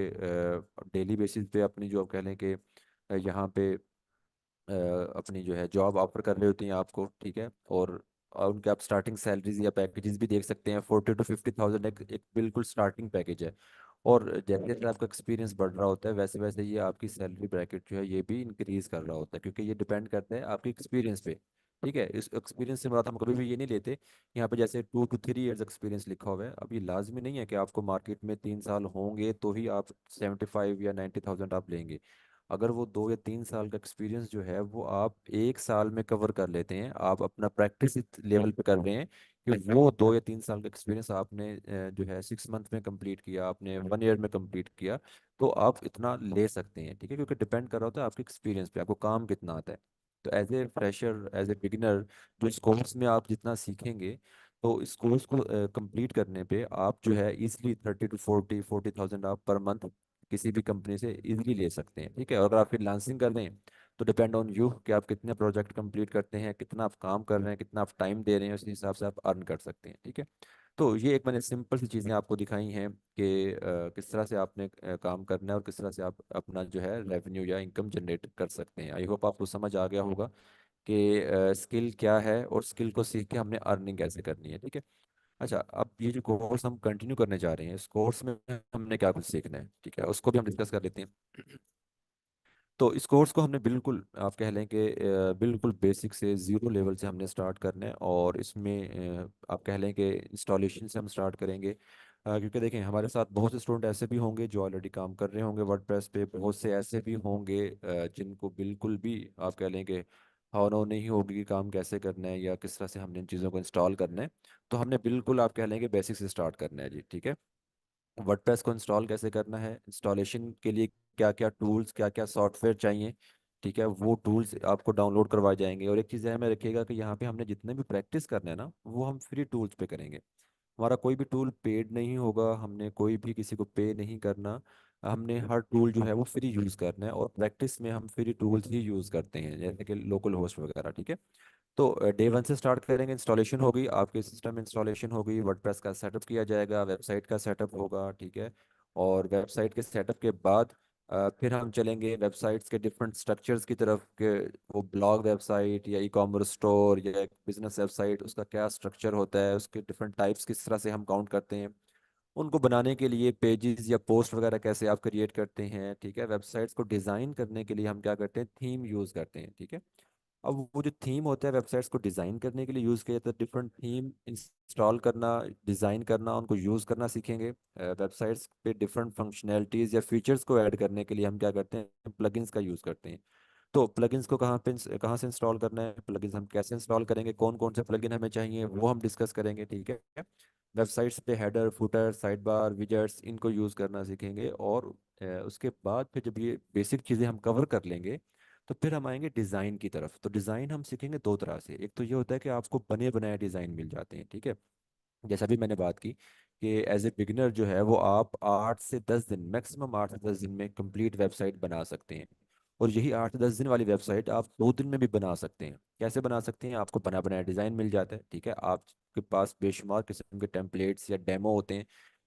डेली बेसिस पे अपनी जॉब कह लें कि यहाँ पे अपनी जो है जॉब ऑफर कर रही होती हैं आपको, ठीक है। और उनके आप स्टार्टिंग सैलरीज या पैकेजेस भी देख सकते हैं। 40 to 50,000 एक बिल्कुल स्टार्टिंग पैकेज है। और जैसे जैसे आपका एक्सपीरियंस बढ़ रहा होता है वैसे वैसे ये आपकी सैलरी ब्रैकेट जो है ये भी इंक्रीज कर रहा होता है, क्योंकि ये डिपेंड करता है आपके एक्सपीरियंस पे, ठीक है। इस एक्सपीरियंस से मुराद हम कभी भी ये नहीं लेते यहाँ पे जैसे 2 to 3 years एक्सपीरियंस लिखा हुआ है। अब ये लाजमी नहीं है कि आपको मार्केट में 3 साल होंगे तो ही आप 75 या 90,000 आप लेंगे। अगर वो 2 या 3 साल का एक्सपीरियंस जो है वो आप 1 साल में कवर कर लेते हैं, आप अपना प्रैक्टिस इस लेवल पे कर रहे हैं कि वो 2 या 3 साल का एक्सपीरियंस आपने जो है 6 मंथ में कंप्लीट किया, आपने 1 ईयर में कंप्लीट किया, तो आप इतना ले सकते हैं, ठीक है। क्योंकि डिपेंड कर रहा होता है आपके एक्सपीरियंस पे, आपको काम कितना आता है। तो as a fresher, as a beginner, जो इस कोर्स में आप जितना सीखेंगे, तो इस कोर्स को कंप्लीट करने पे आप जो है इजिली 30 to 40 40,000 आप पर मंथ किसी भी कंपनी से इजीली ले सकते हैं, ठीक है। और अगर आप फ्रीलांसिंग कर दें तो डिपेंड ऑन यू कि आप कितने प्रोजेक्ट कंप्लीट करते हैं, कितना आप काम कर रहे हैं, कितना आप टाइम दे रहे हैं, उस हिसाब से आप अर्न कर सकते हैं, ठीक है। तो ये एक मैंने सिंपल सी चीज़ें आपको दिखाई हैं कि किस तरह से आपने काम करना है और किस तरह से आप अपना जो है रेवेन्यू या इनकम जनरेट कर सकते हैं। आई होप आपको समझ आ गया होगा कि स्किल क्या है और स्किल को सीख के हमने अर्निंग कैसे करनी है, ठीक है। अच्छा, अब ये जो कोर्स हम कंटिन्यू करने जा रहे हैं इस कोर्स में हमने क्या कुछ सीखना है, ठीक है, उसको भी हम डिस्कस कर लेते हैं। तो इस कोर्स को हमने बिल्कुल आप कह लें कि बिल्कुल बेसिक से ज़ीरो लेवल से हमने स्टार्ट करना है। और इसमें आप कह लें कि इंस्टॉलेशन से हम स्टार्ट करेंगे, क्योंकि देखें हमारे साथ बहुत से स्टूडेंट ऐसे भी होंगे जो ऑलरेडी काम कर रहे होंगे वर्डप्रेस पे, बहुत से ऐसे भी होंगे जिनको बिल्कुल भी आप कह लें कि हाउ नो नहीं होगी कि काम कैसे करना है या किस तरह से हमने इन चीज़ों को इंस्टॉल करना है। तो हमने बिल्कुल आप कह लेंगे बेसिक से स्टार्ट करना है जी, ठीक है। वर्डप्रेस को इंस्टॉल कैसे करना है, इंस्टॉलेशन के लिए क्या क्या टूल्स क्या क्या सॉफ्टवेयर चाहिए, ठीक है, वो टूल्स आपको डाउनलोड करवाए जाएंगे। और एक चीज़ ध्यान में रखिएगा कि यहाँ पे हमने जितने भी प्रैक्टिस करना है ना, वो हम फ्री टूल्स पे करेंगे। हमारा कोई भी टूल पेड नहीं होगा, हमने कोई भी किसी को पे नहीं करना। हमने हर टूल जो है वो फ्री यूज़ करना है, और प्रैक्टिस में हम फ्री टूल्स ही यूज़ करते हैं जैसे कि लोकल होस्ट वगैरह, ठीक है। तो डे वन से स्टार्ट करेंगे, इंस्टॉलेशन होगी, आपके सिस्टम इंस्टॉलेशन होगी, वर्डप्रेस का सेटअप किया जाएगा, वेबसाइट का सेटअप होगा, ठीक है। और वेबसाइट के सेटअप के बाद फिर हम चलेंगे वेबसाइट्स के डिफरेंट स्ट्रक्चर्स की तरफ के। वो ब्लॉग वेबसाइट या ई कॉमर्स स्टोर या एक बिजनेस वेबसाइट, उसका क्या स्ट्रक्चर होता है, उसके डिफरेंट टाइप्स किस तरह से हम काउंट करते हैं, उनको बनाने के लिए पेजेस या पोस्ट वगैरह कैसे आप क्रिएट करते हैं, ठीक है। वेबसाइट्स को डिज़ाइन करने के लिए हम क्या करते हैं, थीम यूज़ करते हैं, ठीक है। अब वो जो थीम होता है वेबसाइट्स को डिज़ाइन करने के लिए यूज़ किया जाता है, डिफरेंट थीम इंस्टॉल करना, डिज़ाइन करना, उनको यूज़ करना सीखेंगे। वेबसाइट्स पे डिफरेंट फंक्शनैलिटीज़ या फीचर्स को ऐड करने के लिए हम क्या करते हैं, प्लगइन्स का यूज़ करते हैं। तो प्लगइन्स को कहाँ से इंस्टॉल करना है, प्लगइन्स हम कैसे इंस्टॉल करेंगे, कौन कौन से प्लगइन हमें चाहिए, वो हम डिस्कस करेंगे, ठीक है। वेबसाइट्स पे header footer side bar widgets इनको यूज़ करना सीखेंगे। और उसके बाद फिर जब ये बेसिक चीज़ें हम कवर कर लेंगे, तो फिर हम आएंगे डिज़ाइन की तरफ। तो डिज़ाइन हम सीखेंगे दो तरह से, एक तो ये होता है कि आपको बने बनाए डिज़ाइन मिल जाते हैं, ठीक है। जैसा भी मैंने बात की कि एज ए बिगिनर जो है वो आप 8 से 10 दिन, मैक्सिमम 8 से 10 दिन में कंप्लीट वेबसाइट बना सकते हैं। और यही 8 से 10 दिन वाली वेबसाइट आप 2 दिन में भी बना सकते हैं। कैसे बना सकते हैं, आपको बना बनाया डिज़ाइन मिल जाता है, ठीक है। आपके पास बेशुमार किस्म के टेम्पलेट्स या डेमो होते हैं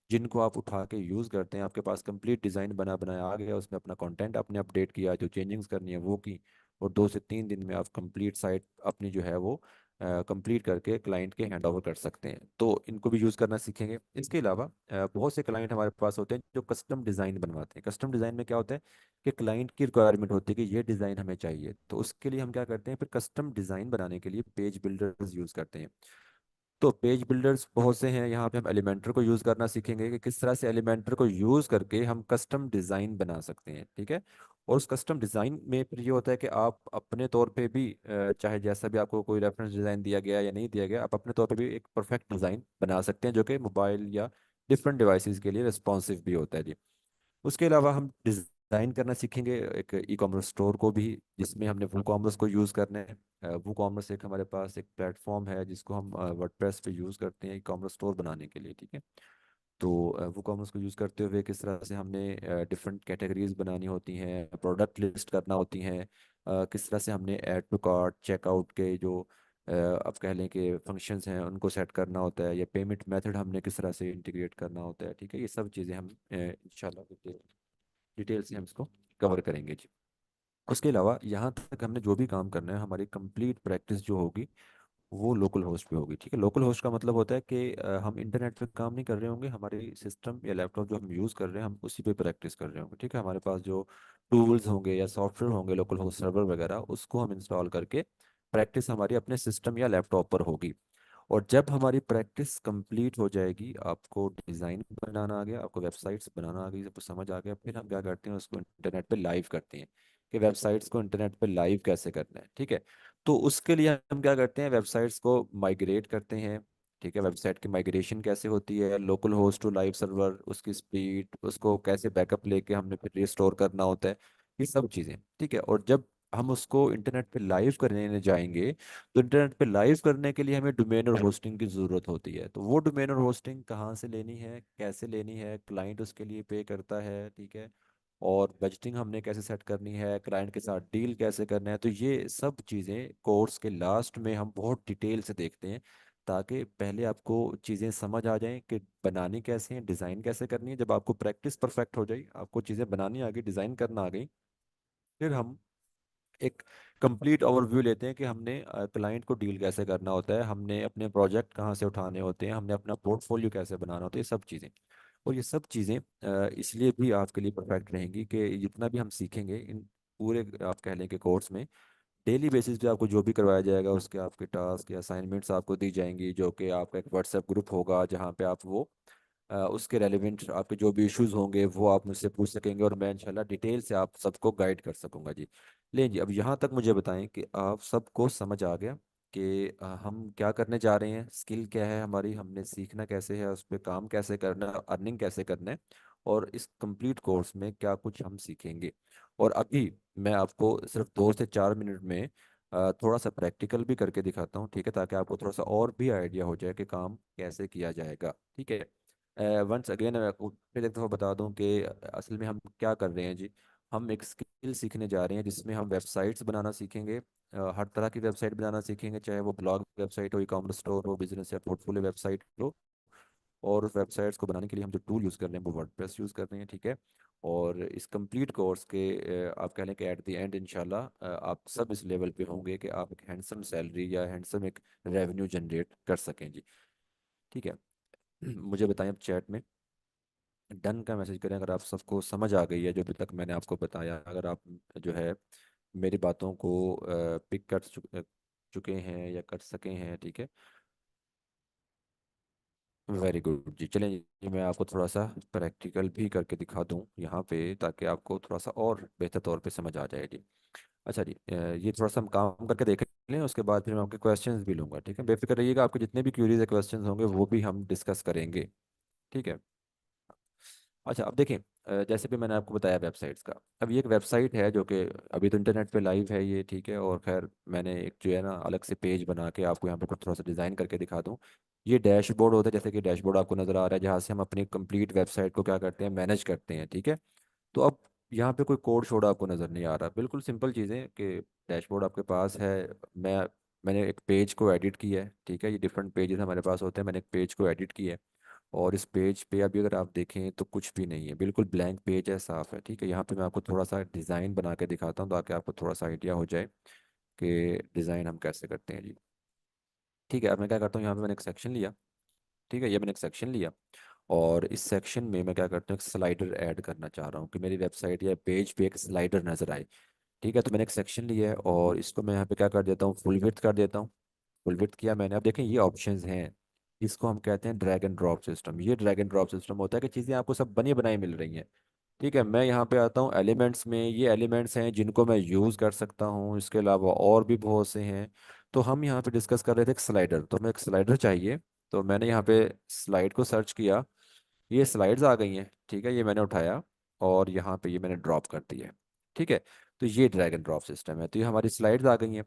जिनको आप उठा के यूज़ करते हैं। आपके पास कंप्लीट डिज़ाइन बना बनाया आ गया, उसमें अपना कंटेंट आपने अपडेट किया, जो चेंजिंग्स करनी है वो की, और 2 से 3 दिन में आप कंप्लीट साइट अपनी जो है वो कंप्लीट करके क्लाइंट के हैंड ओवर कर सकते हैं। तो इनको भी यूज़ करना सीखेंगे। इसके अलावा बहुत से क्लाइंट हमारे पास होते हैं जो कस्टम डिज़ाइन बनवाते हैं। कस्टम डिज़ाइन में क्या होता है कि क्लाइंट की रिक्वायरमेंट होती है कि ये डिज़ाइन हमें चाहिए, तो उसके लिए हम क्या करते हैं, फिर कस्टम डिज़ाइन बनाने के लिए पेज बिल्डर्स यूज़ करते हैं। तो पेज बिल्डर्स बहुत से हैं, यहाँ पे हम एलिमेंटर को यूज़ करना सीखेंगे कि किस तरह से एलिमेंटर को यूज़ करके हम कस्टम डिज़ाइन बना सकते हैं, ठीक है। और उस कस्टम डिज़ाइन में फिर ये होता है कि आप अपने तौर पे भी चाहे जैसा भी आपको कोई रेफरेंस डिज़ाइन दिया गया या नहीं दिया गया, आप अपने तौर पे भी एक परफेक्ट डिज़ाइन बना सकते हैं जो कि मोबाइल या डिफरेंट डिवाइसेस के लिए रिस्पॉन्सिव भी होता है जी। उसके अलावा हम डिज़ाइन करना सीखेंगे एक ई कॉमर्स स्टोर को भी, जिसमें हमने वू कॉमर्स को यूज़ करना है। वू कॉमर्स एक हमारे पास एक प्लेटफॉर्म है जिसको हम वर्डप्रेस पे यूज़ करते हैं ई कॉमर्स स्टोर बनाने के लिए, ठीक है। तो वो कॉमर्स को यूज़ करते हुए किस तरह से हमने डिफरेंट कैटेगरीज बनानी होती हैं, प्रोडक्ट लिस्ट करना होती हैं, किस तरह से हमने ऐड टू कार्ट चेकआउट के जो अब कह लें कि फंक्शंस हैं उनको सेट करना होता है, या पेमेंट मेथड हमने किस तरह से इंटीग्रेट करना होता है, ठीक है। ये सब चीज़ें हम इंशाल्लाह डिटेल से हम इसको कवर करेंगे जी। उसके अलावा यहाँ तक हमने जो भी काम करना है, हमारी कंप्लीट प्रैक्टिस जो होगी वो लोकल होस्ट पे होगी, ठीक है। लोकल होस्ट का मतलब होता है कि हम इंटरनेट पे काम नहीं कर रहे होंगे, हमारे सिस्टम या लैपटॉप जो हम यूज़ कर रहे हैं हम उसी पे प्रैक्टिस कर रहे होंगे, ठीक है। हमारे पास जो टूल्स होंगे या सॉफ्टवेयर होंगे लोकल होस्ट सर्वर वगैरह, उसको हम इंस्टॉल करके प्रैक्टिस हमारी अपने सिस्टम या लैपटॉप पर होगी। और जब हमारी प्रैक्टिस कंप्लीट हो जाएगी, आपको डिज़ाइन बनाना आ गया, आपको वेबसाइट्स बनाना आ गई, सब कुछ समझ आ गया, फिर हम क्या करते हैं, उसको इंटरनेट पे लाइव करते हैं कि वेबसाइट्स को इंटरनेट पे लाइव कैसे करना है, ठीक है। तो उसके लिए हम क्या करते हैं, वेबसाइट्स को माइग्रेट करते हैं, ठीक है। वेबसाइट की माइग्रेशन कैसे होती है, local host to live server, उसकी स्पीड, उसको कैसे बैकअप लेके हमने फिर रिस्टोर करना होता है, ये सब चीज़ें, ठीक है। और जब हम उसको इंटरनेट पे लाइव करने जाएंगे, तो इंटरनेट पे लाइव करने के लिए हमें डोमेन और होस्टिंग की ज़रूरत होती है। तो वो डोमेन और होस्टिंग कहाँ से लेनी है, कैसे लेनी है, क्लाइंट उसके लिए पे करता है, ठीक है। और बजटिंग हमने कैसे सेट करनी है, क्लाइंट के साथ डील कैसे करना है, तो ये सब चीज़ें कोर्स के लास्ट में हम बहुत डिटेल से देखते हैं, ताकि पहले आपको चीज़ें समझ आ जाएं कि बनानी कैसे है, डिज़ाइन कैसे करनी है। जब आपको प्रैक्टिस परफेक्ट हो जाए, आपको चीज़ें बनानी आ गई, डिज़ाइन करना आ गई, फिर हम एक कंप्लीट ओवरव्यू लेते हैं कि हमने क्लाइंट को डील कैसे करना होता है, हमने अपने प्रोजेक्ट कहाँ से उठाने होते हैं, हमने अपना पोर्टफोलियो कैसे बनाना होता है, ये सब चीज़ें। और ये सब चीज़ें इसलिए भी आपके लिए परफेक्ट रहेंगी कि जितना भी हम सीखेंगे इन पूरे आप कह लें कि कोर्स में, डेली बेसिस पे आपको जो भी करवाया जाएगा उसके आपके टास्क या असाइनमेंट्स आपको दी जाएंगी, जो कि आपका एक व्हाट्सएप ग्रुप होगा जहाँ पे आप वो उसके रेलिवेंट आपके जो भी इश्यूज होंगे वो आप मुझसे पूछ सकेंगे, और मैं इंशाल्लाह डिटेल से आप सबको गाइड कर सकूंगा जी। ले जी, अब यहाँ तक मुझे बताएं कि आप सबको समझ आ गया कि हम क्या करने जा रहे हैं, स्किल क्या है हमारी, हमने सीखना कैसे है, उस पर काम कैसे करना है, अर्निंग कैसे करना है, और इस कंप्लीट कोर्स में क्या कुछ हम सीखेंगे। और अभी मैं आपको सिर्फ 2 से 4 मिनट में थोड़ा सा प्रैक्टिकल भी करके दिखाता हूँ, ठीक है, ताकि आपको थोड़ा सा और भी आइडिया हो जाए कि काम कैसे किया जाएगा, ठीक है। वंस अगेन मैं आपको फिर एक दफ़ा बता दूं कि असल में हम क्या कर रहे हैं जी। हम एक स्किल सीखने जा रहे हैं जिसमें हम वेबसाइट्स बनाना सीखेंगे। हर तरह की वेबसाइट बनाना सीखेंगे, चाहे वो ब्लॉग वेबसाइट हो, ई कॉमर्स स्टोर हो, बिजनेस या पोर्टफोलियो वेबसाइट हो। और उस वेबसाइट्स को बनाने के लिए हम जो टूल यूज़ कर रहे हैं वो वर्डप्रेस यूज़ कर रहे हैं, ठीक है। और इस कंप्लीट कोर्स के आप कह लें कि एट द एंड इंशाल्लाह आप सब इस लेवल पे होंगे कि आप एक हैंडसम सैलरी या हैंडसम एक रेवेन्यू जनरेट कर सकें जी, ठीक है। मुझे बताएं अब चैट में डन का मैसेज करें अगर आप सबको समझ आ गई है जो अभी तक मैंने आपको बताया, अगर आप जो है मेरी बातों को पिक कर चुके हैं या कर सके हैं, ठीक है। वेरी गुड जी, चलें जी, मैं आपको थोड़ा सा प्रैक्टिकल भी करके दिखा दूं यहाँ पे ताकि आपको थोड़ा सा और बेहतर तौर पे समझ आ जाए जी। अच्छा जी, ये थोड़ा सा हम काम करके देख लें, उसके बाद फिर मैं आपके क्वेश्चंस भी लूंगा, ठीक है। बेफिक्र रहिएगा, आपके जितने भी क्यूरीज या क्वेश्चंस होंगे वो भी हम डिस्कस करेंगे, ठीक है। अच्छा अब देखें, जैसे भी मैंने आपको बताया वेबसाइट्स का, अब ये एक वेबसाइट है जो कि अभी तो इंटरनेट पे लाइव है ये, ठीक है। और खैर मैंने एक जो है ना अलग से पेज बना के आपको यहाँ पे कुछ थोड़ा सा डिज़ाइन करके दिखा दूँ। ये डैशबोर्ड होता है, जैसे कि डैशबोर्ड आपको नज़र आ रहा है जहाँ से हम अपनी कंप्लीट वेबसाइट को क्या करते हैं, मैनेज करते हैं, ठीक है। तो अब यहाँ पे कोई कोड शोड आपको नज़र नहीं आ रहा, बिल्कुल सिंपल चीज़ें कि डैशबोर्ड आपके पास है। मैं मैंने एक पेज को एडिट किया है, ठीक है। ये डिफरेंट पेजेस हमारे पास होते हैं, मैंने एक पेज को एडिट किया है। और इस पेज पे अभी अगर आप देखें तो कुछ भी नहीं है, बिल्कुल ब्लैंक पेज है, साफ है, ठीक है। यहाँ पे मैं आपको थोड़ा सा डिज़ाइन बना के दिखाता हूँ ताकि आपको थोड़ा सा आइडिया हो जाए कि डिज़ाइन हम कैसे करते हैं जी, ठीक है। अब मैं क्या करता हूँ, यहाँ पे मैंने एक सेक्शन लिया, ठीक है, ये मैंने एक सेक्शन लिया। और इस सेक्शन में मैं क्या करता हूँ, एक स्लाइडर ऐड करना चाह रहा हूँ कि मेरी वेबसाइट या पेज पे एक स्लाइडर नज़र आए, ठीक है। तो मैंने एक सेक्शन लिया है और इसको मैं यहाँ पे क्या कर देता हूँ, फुल विड्थ कर देता हूँ। फुल विड्थ किया मैंने, अब देखें ये ऑप्शंस हैं। इसको हम कहते हैं ड्रैग एंड ड्रॉप सिस्टम। ये ड्रैग एंड ड्रॉप सिस्टम होता है कि चीज़ें आपको सब बनी बनाई मिल रही हैं, ठीक है। मैं यहाँ पे आता हूँ एलिमेंट्स में, ये एलिमेंट्स हैं जिनको मैं यूज़ कर सकता हूँ, इसके अलावा और भी बहुत से हैं। तो हम यहाँ पे डिस्कस कर रहे थे एक स्लाइडर, तो हमें एक स्लाइडर चाहिए। तो मैंने यहाँ पे स्लाइड को सर्च किया, ये स्लाइड्स आ गई हैं, ठीक है। ये मैंने उठाया और यहाँ पे ये मैंने ड्रॉप कर दिया, ठीक है। तो ये ड्रैग एंड ड्रॉप सिस्टम है, तो ये हमारी स्लाइड्स आ गई हैं।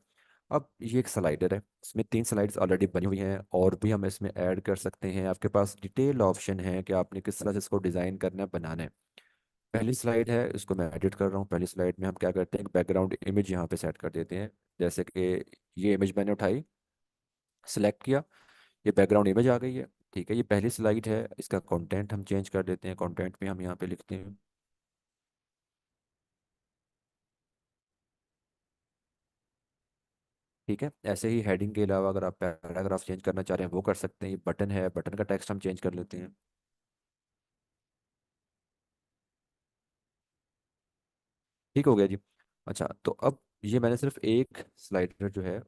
अब ये एक स्लाइडर है, इसमें 3 स्लाइड्स ऑलरेडी बनी हुई हैं और भी हम इसमें ऐड कर सकते हैं। आपके पास डिटेल ऑप्शन है कि आपने किस तरह से इसको डिज़ाइन करना है, बनाना है। पहली स्लाइड है, इसको मैं एडिट कर रहा हूँ। पहली स्लाइड में हम क्या करते हैं, एक बैकग्राउंड इमेज यहाँ पे सेट कर देते हैं। जैसे कि ये इमेज मैंने उठाई, सिलेक्ट किया, ये बैकग्राउंड इमेज आ गई है, ठीक है। ये पहली स्लाइड है, इसका कंटेंट हम चेंज कर देते हैं। कंटेंट में हम यहाँ पे लिखते हैं, ठीक है। ऐसे ही हेडिंग के अलावा अगर आप पैराग्राफ चेंज करना चाह रहे हैं वो कर सकते हैं। ये बटन है, बटन का टेक्स्ट हम चेंज कर लेते हैं, ठीक हो गया जी। अच्छा तो अब ये मैंने सिर्फ एक स्लाइडर जो है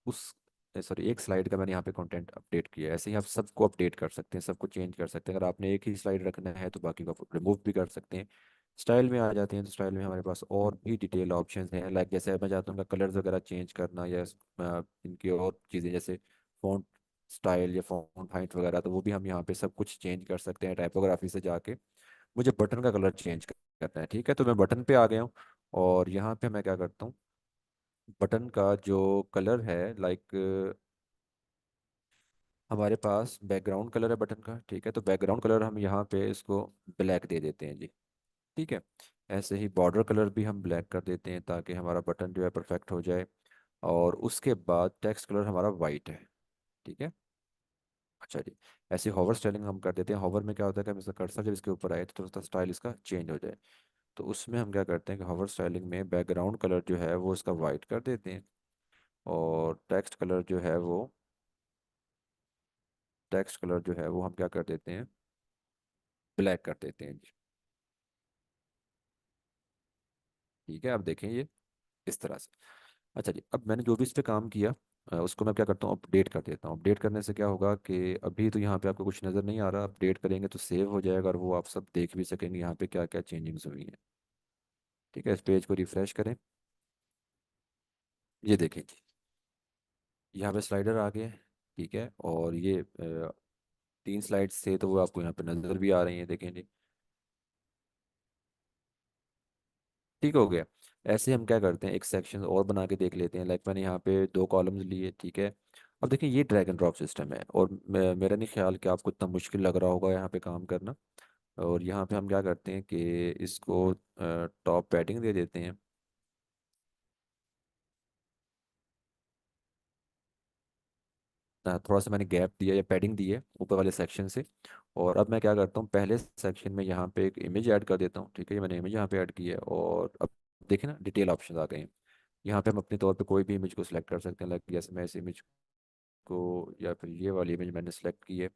उस सॉरी एक स्लाइड का मैंने यहाँ पे कंटेंट अपडेट किया है। ऐसे ही आप सबको अपडेट कर सकते हैं, सबको चेंज कर सकते हैं। अगर आपने एक ही स्लाइड रखना है तो बाकी को आप रिमूव भी कर सकते हैं। स्टाइल में आ जाते हैं तो स्टाइल में हमारे पास और भी डिटेल ऑप्शंस हैं, लाइक जैसे मैं चाहता हूँ कलर्स वगैरह चेंज करना या इनकी और चीज़ें जैसे फॉन्ट स्टाइल या फॉन्ट हाइट वगैरह, तो वो भी हम यहाँ पे सब कुछ चेंज कर सकते हैं टाइपोग्राफी से जाके। मुझे बटन का कलर चेंज करना है, ठीक है। तो मैं बटन पे आ गया हूँ और यहाँ पे मैं क्या करता हूँ, बटन का जो कलर है, लाइक हमारे पास बैकग्राउंड कलर है बटन का, ठीक है। तो बैकग्राउंड कलर हम यहाँ पे इसको ब्लैक दे देते हैं जी, ठीक है। ऐसे ही बॉर्डर कलर भी हम ब्लैक कर देते हैं ताकि हमारा बटन जो है परफेक्ट हो जाए। और उसके बाद टेक्स्ट कलर हमारा वाइट है, ठीक है। अच्छा जी, ऐसे होवर स्टाइलिंग हम कर देते हैं। होवर में क्या होता है कि हम इसका कर्सर जब इसके ऊपर आए तो थोड़ा सा स्टाइल इसका चेंज हो जाए। तो उसमें हम क्या करते हैं कि होवर स्टाइलिंग में बैकग्राउंड कलर जो है वो इसका वाइट कर देते हैं। और टेक्स्ट कलर जो है वो हम क्या कर देते हैं, ब्लैक कर देते हैं जी, ठीक है। अब देखें ये इस तरह से। अच्छा जी, अब मैंने जो भी इस पे काम किया उसको मैं क्या करता हूँ, अपडेट कर देता हूँ। अपडेट करने से क्या होगा कि अभी तो यहाँ पे आपको कुछ नज़र नहीं आ रहा, अपडेट करेंगे तो सेव हो जाएगा और वो आप सब देख भी सकेंगे यहाँ पे क्या क्या चेंजिंग्स हुई हैं, ठीक है। इस पेज को रिफ्रेश करें, ये देखें जी, यहाँ पे स्लाइडर आ गए। ठीक है, और ये 3 स्लाइड्स थे तो वो आपको यहाँ पे नज़र भी आ रही हैं, देखें जी। ठीक हो गया। ऐसे हम क्या करते हैं, एक सेक्शन और बना के देख लेते हैं। लाइक मैंने यहाँ पे 2 कॉलम्स लिए, ठीक है। अब देखिए ये ड्रैग एंड ड्रॉप सिस्टम है, और मेरा नहीं ख्याल कि आपको इतना मुश्किल लग रहा होगा यहाँ पे काम करना। और यहाँ पे हम क्या करते हैं कि इसको टॉप पैडिंग दे देते हैं। थोड़ा सा मैंने गैप दिया या पैडिंग दी है ऊपर वाले सेक्शन से। और अब मैं क्या करता हूँ, पहले सेक्शन में यहाँ पे एक इमेज ऐड कर देता हूँ। ठीक है, ये मैंने इमेज यहाँ पे ऐड की है, और अब देखें ना डिटेल ऑप्शन आ गए हैं। यहाँ पे हम अपने तौर पे कोई भी इमेज को सिलेक्ट कर सकते हैं। लाइक जैसे मैं इस इमेज को, या फिर ये वाली इमेज मैंने सेलेक्ट की है।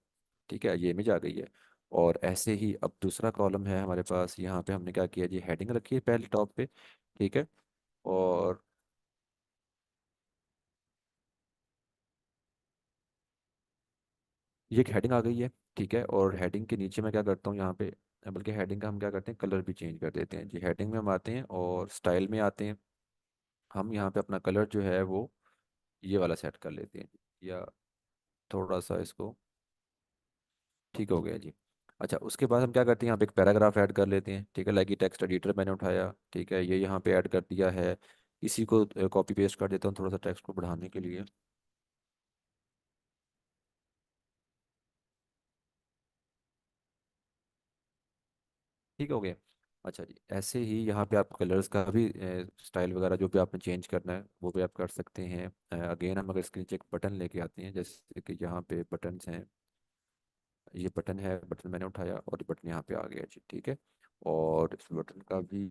ठीक है, ये इमेज आ गई है। और ऐसे ही अब दूसरा कॉलम है हमारे पास, यहाँ पे हमने क्या किया जी, हेडिंग रखी है पहले टॉप पे। ठीक है, और ये एक हेडिंग आ गई है। ठीक है, और हेडिंग के नीचे मैं क्या करता हूँ यहाँ पे, बल्कि हेडिंग का हम क्या करते हैं, कलर भी चेंज कर देते हैं जी। हेडिंग में हम आते हैं और स्टाइल में आते हैं। हम यहाँ पे अपना कलर जो है वो ये वाला सेट कर लेते हैं, या थोड़ा सा इसको, ठीक हो गया जी। अच्छा, उसके बाद हम क्या करते हैं, यहाँ पे एक पैराग्राफ ऐड कर लेते हैं। ठीक है, लाइक ये टेक्स्ट एडिटर मैंने उठाया, ठीक है, ये यहाँ पे ऐड कर दिया है। इसी को कॉपी पेस्ट कर देता हूँ थोड़ा सा टेक्स्ट को बढ़ाने के लिए। ठीक हो गया। अच्छा जी, ऐसे ही यहाँ पे आप कलर्स का भी स्टाइल वगैरह जो भी आपने चेंज करना है वो भी आप कर सकते हैं। अगेन हम अगर इसके नीचे एक बटन लेके आते हैं, जैसे कि यहाँ पे बटन्स हैं, ये बटन है, बटन मैंने उठाया और ये बटन यहाँ पे आ गया जी। ठीक है, और इस बटन का भी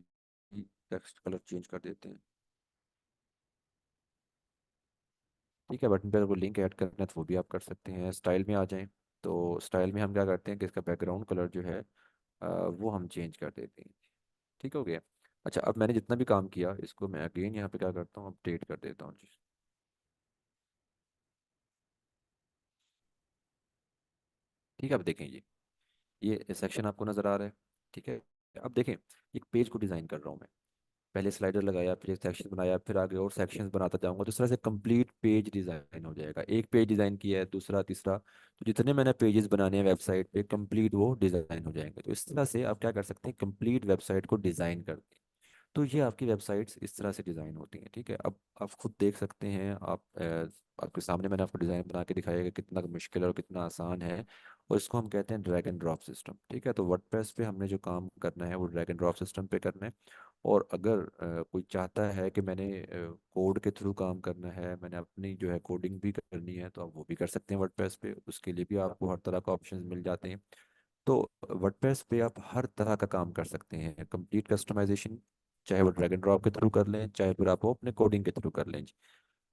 टेक्स्ट कलर चेंज कर देते हैं। ठीक है, बटन पे अगर कोई लिंक ऐड करना है तो वो भी आप कर सकते हैं। स्टाइल में आ जाएं, तो स्टाइल में हम क्या करते हैं कि इसका बैकग्राउंड कलर जो है वो हम चेंज कर देते हैं। ठीक हो गया। अच्छा, अब मैंने जितना भी काम किया इसको मैं अगेन यहाँ पे क्या करता हूँ, अपडेट कर देता हूँ जी। ठीक है, अब देखें ये सेक्शन आपको नज़र आ रहा है। ठीक है, अब देखें एक पेज को डिज़ाइन कर रहा हूँ मैं। पहले स्लाइडर लगाया, फिर एक सेक्शन बनाया, फिर आगे और सेक्शंस बनाता जाऊंगा, तो इस तरह से कंप्लीट पेज डिज़ाइन हो जाएगा। एक पेज डिज़ाइन किया है, दूसरा, तीसरा, तो जितने मैंने पेजेस बनाने हैं वेबसाइट पे कंप्लीट वो डिज़ाइन हो जाएंगे। तो इस तरह से आप क्या कर सकते हैं, कंप्लीट वेबसाइट को डिज़ाइन कर दें। तो ये आपकी वेबसाइट्स इस तरह से डिज़ाइन होती हैं। ठीक है, अब आप खुद देख सकते हैं, आपके सामने मैंने आपको डिज़ाइन बना के दिखाया कि कितना मुश्किल और कितना आसान है। और इसको हम कहते हैं ड्रैग एंड ड्रॉप सिस्टम। ठीक है, तो वर्डप्रेस पे हमने जो काम करना है वो ड्रैग एंड ड्रॉप सिस्टम पे करना है। और अगर कोई चाहता है कि मैंने कोड के थ्रू काम करना है, मैंने अपनी जो है कोडिंग भी करनी है, तो आप वो भी कर सकते हैं वर्डप्रेस पे। उसके लिए भी आपको हर तरह का ऑप्शन मिल जाते हैं। तो वर्डप्रेस पे आप हर तरह का काम कर सकते हैं, कंप्लीट कस्टमाइजेशन, चाहे वो ड्रैग एंड ड्रॉप के थ्रू कर लें, चाहे फिर आप वो अपने कोडिंग के थ्रू कर लें।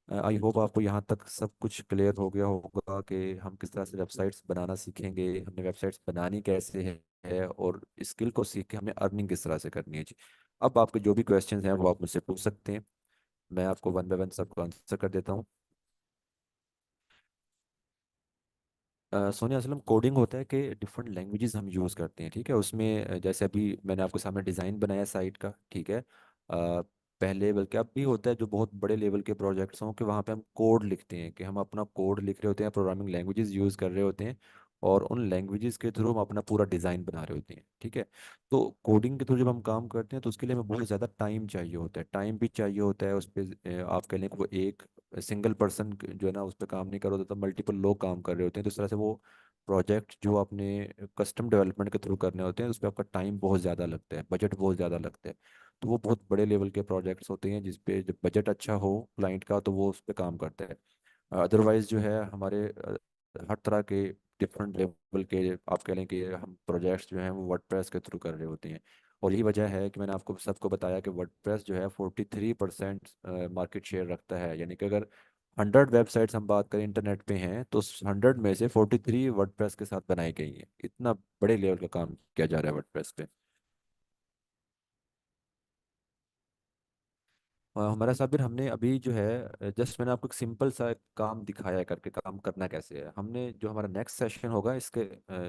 आई होप आपको यहाँ तक सब कुछ क्लियर हो गया होगा कि हम किस तरह से वेबसाइट्स बनाना सीखेंगे, हमने वेबसाइट्स बनानी कैसे है और स्किल को सीख के हमें अर्निंग किस तरह से करनी है जी। अब आपके जो भी क्वेश्चंस हैं वो आप मुझसे पूछ सकते हैं, मैं आपको वन बाय वन सबको आंसर कर देता हूँ। सोनिया, असलम कोडिंग होता है कि डिफरेंट लैंग्वेजेस हम यूज़ करते हैं। ठीक है, उसमें जैसे अभी मैंने आपके सामने डिज़ाइन बनाया साइट का। ठीक है, पहले बल्कि अब भी होता है जो बहुत बड़े लेवल के प्रोजेक्ट्स हों कि वहाँ पे हम कोड लिखते हैं, कि हम अपना कोड लिख रहे होते हैं, प्रोग्रामिंग लैंग्वेजेस यूज़ कर रहे होते हैं, और उन लैंग्वेजेस के थ्रू हम अपना पूरा डिज़ाइन बना रहे होते हैं। ठीक है, तो कोडिंग के थ्रू जब हम काम करते हैं तो उसके लिए हमें बहुत ज़्यादा टाइम चाहिए होता है, टाइम भी चाहिए होता है उस पर। आप कह लें कि वो एक सिंगल पर्सन जो है ना उस पर काम नहीं कर रहा होता, तो मल्टीपल लोग काम कर रहे होते हैं। तो इस तरह से वो प्रोजेक्ट जो आपने कस्टम डेवलपमेंट के थ्रू करने होते हैं उस पर आपका टाइम बहुत ज़्यादा लगता है, बजट बहुत ज़्यादा लगता है। तो वो बहुत बड़े लेवल के प्रोजेक्ट्स होते हैं जिस पे जब बजट अच्छा हो क्लाइंट का तो वो उस पर काम करता है। अदरवाइज जो है हमारे हर तरह के डिफरेंट लेवल के आप कह लें कि हम प्रोजेक्ट्स जो हैं वो वर्डप्रेस के थ्रू कर रहे होते हैं। और यही वजह है कि मैंने आपको सबको बताया कि वर्डप्रेस जो है 43% मार्केट शेयर रखता है। यानी कि अगर 100 वेबसाइट्स हम बात करें इंटरनेट पे हैं तो 100 में से 43 वर्डप्रेस के साथ बनाई गई हैं। इतना बड़े लेवल का काम किया जा रहा है वर्डप्रेस पे। हमारा साबिर, हमने अभी जो है जस्ट मैंने आपको एक सिंपल सा काम दिखाया है करके काम करना कैसे है। हमने जो हमारा नेक्स्ट सेशन होगा इसके